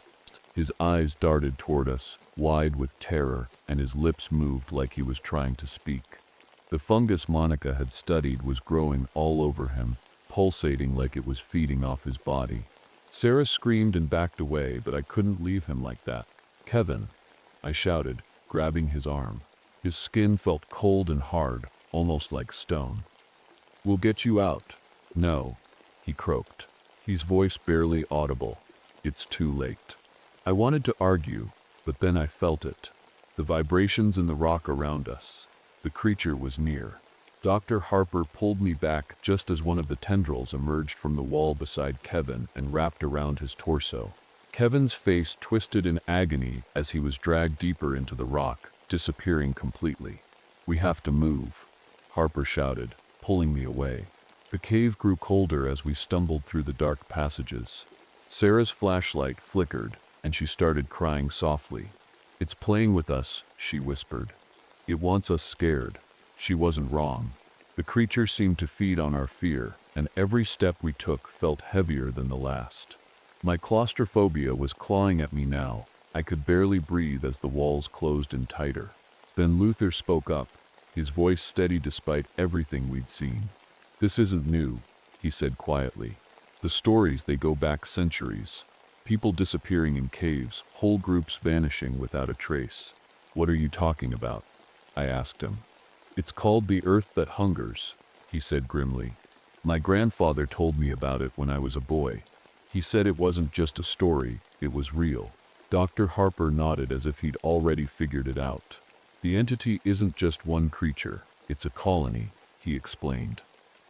His eyes darted toward us, wide with terror, and his lips moved like he was trying to speak. The fungus Monica had studied was growing all over him, pulsating like it was feeding off his body. Sarah screamed and backed away, but I couldn't leave him like that. "Kevin," I shouted, grabbing his arm. His skin felt cold and hard, almost like stone. "We'll get you out." "No," he croaked, his voice barely audible. "It's too late." I wanted to argue, but then I felt it. The vibrations in the rock around us. The creature was near. Dr. Harper pulled me back just as one of the tendrils emerged from the wall beside Kevin and wrapped around his torso. Kevin's face twisted in agony as he was dragged deeper into the rock, disappearing completely. "We have to move," Harper shouted, pulling me away. The cave grew colder as we stumbled through the dark passages. Sarah's flashlight flickered, and she started crying softly. "It's playing with us," she whispered. "It wants us scared." She wasn't wrong. The creature seemed to feed on our fear, and every step we took felt heavier than the last. My claustrophobia was clawing at me now, I could barely breathe as the walls closed in tighter. Then Luther spoke up, his voice steady despite everything we'd seen. "This isn't new," he said quietly. "The stories, they go back centuries. People disappearing in caves, whole groups vanishing without a trace." "What are you talking about?" I asked him. "It's called the Earth That Hungers," he said grimly. "My grandfather told me about it when I was a boy. He said it wasn't just a story, it was real." Dr. Harper nodded as if he'd already figured it out. "The entity isn't just one creature, it's a colony," he explained.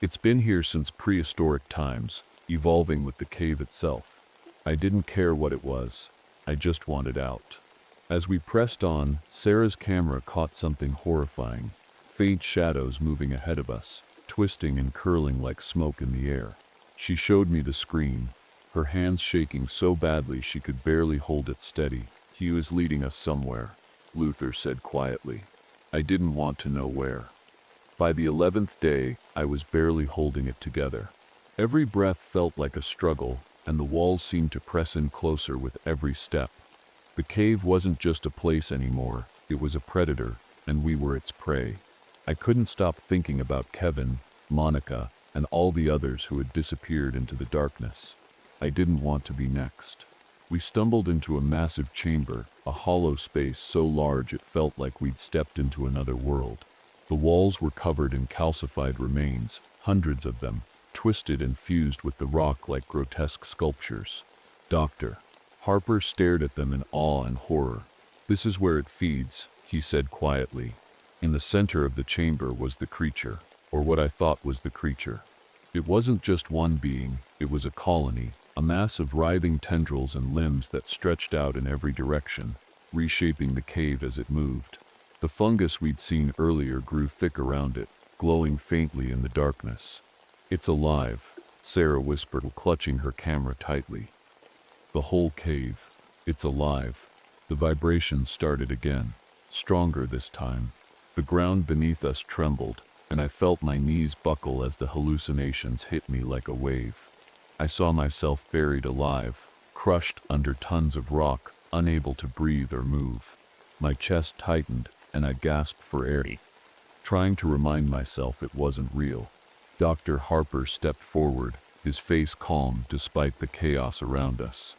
"It's been here since prehistoric times, evolving with the cave itself. I didn't care what it was, I just wanted out." As we pressed on, Sarah's camera caught something horrifying. Faint shadows moving ahead of us, twisting and curling like smoke in the air. She showed me the screen, her hands shaking so badly she could barely hold it steady. "He was leading us somewhere," Luther said quietly. I didn't want to know where. By the 11th day, I was barely holding it together. Every breath felt like a struggle, and the walls seemed to press in closer with every step. The cave wasn't just a place anymore, it was a predator, and we were its prey. I couldn't stop thinking about Kevin, Monica, and all the others who had disappeared into the darkness. I didn't want to be next. We stumbled into a massive chamber, a hollow space so large it felt like we'd stepped into another world. The walls were covered in calcified remains, hundreds of them, twisted and fused with the rock like grotesque sculptures. Dr. Harper stared at them in awe and horror. "This is where it feeds," he said quietly. In the center of the chamber was the creature, or what I thought was the creature. It wasn't just one being, it was a colony, a mass of writhing tendrils and limbs that stretched out in every direction, reshaping the cave as it moved. The fungus we'd seen earlier grew thick around it, glowing faintly in the darkness. "It's alive," Sarah whispered, clutching her camera tightly. "The whole cave. It's alive." The vibrations started again, stronger this time. The ground beneath us trembled, and I felt my knees buckle as the hallucinations hit me like a wave. I saw myself buried alive, crushed under tons of rock, unable to breathe or move. My chest tightened, and I gasped for air, trying to remind myself it wasn't real. Dr. Harper stepped forward, his face calm despite the chaos around us.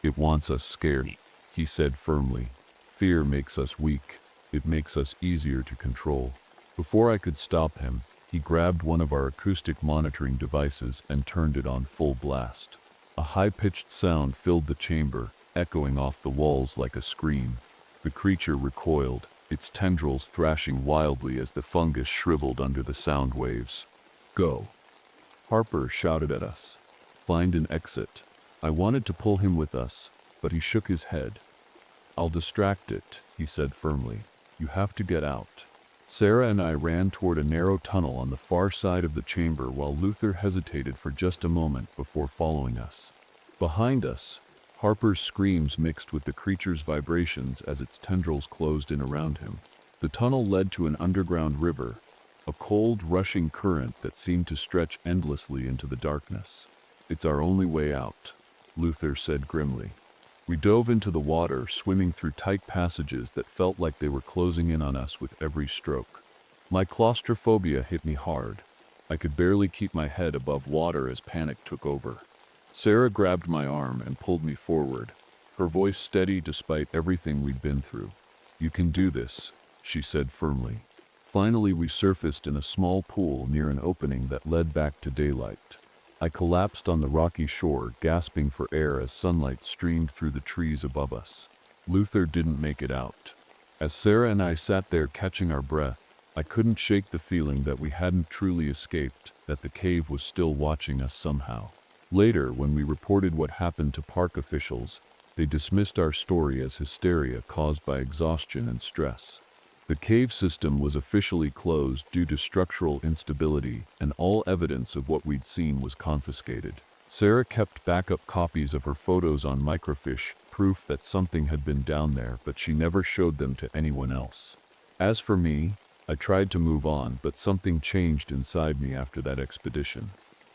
"It wants us scared," he said firmly. "Fear makes us weak. It makes us easier to control." Before I could stop him, he grabbed one of our acoustic monitoring devices and turned it on full blast. A high-pitched sound filled the chamber, echoing off the walls like a scream. The creature recoiled, its tendrils thrashing wildly as the fungus shriveled under the sound waves. "Go!" Harper shouted at us. "Find an exit." I wanted to pull him with us, but he shook his head. "I'll distract it," he said firmly. "You have to get out." Sarah and I ran toward a narrow tunnel on the far side of the chamber while Luther hesitated for just a moment before following us. Behind us, Harper's screams mixed with the creature's vibrations as its tendrils closed in around him. The tunnel led to an underground river, a cold, rushing current that seemed to stretch endlessly into the darkness. "It's our only way out," Luther said grimly. We dove into the water, swimming through tight passages that felt like they were closing in on us with every stroke. My claustrophobia hit me hard. I could barely keep my head above water as panic took over. Sarah grabbed my arm and pulled me forward, her voice steady despite everything we'd been through. "You can do this," she said firmly. Finally, we surfaced in a small pool near an opening that led back to daylight. I collapsed on the rocky shore, gasping for air as sunlight streamed through the trees above us. Luther didn't make it out. As Sarah and I sat there catching our breath, I couldn't shake the feeling that we hadn't truly escaped, that the cave was still watching us somehow. Later, when we reported what happened to park officials, they dismissed our story as hysteria caused by exhaustion and stress. The cave system was officially closed due to structural instability, and all evidence of what we'd seen was confiscated. Sarah kept backup copies of her photos on microfiche, proof that something had been down there, but she never showed them to anyone else. As for me, I tried to move on, but something changed inside me after that expedition.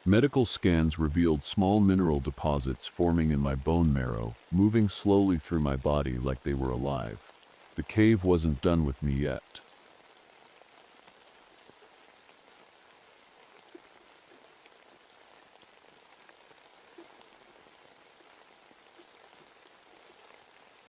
Medical scans revealed small mineral deposits forming in my bone marrow, moving slowly through my body like they were alive. The cave wasn't done with me yet.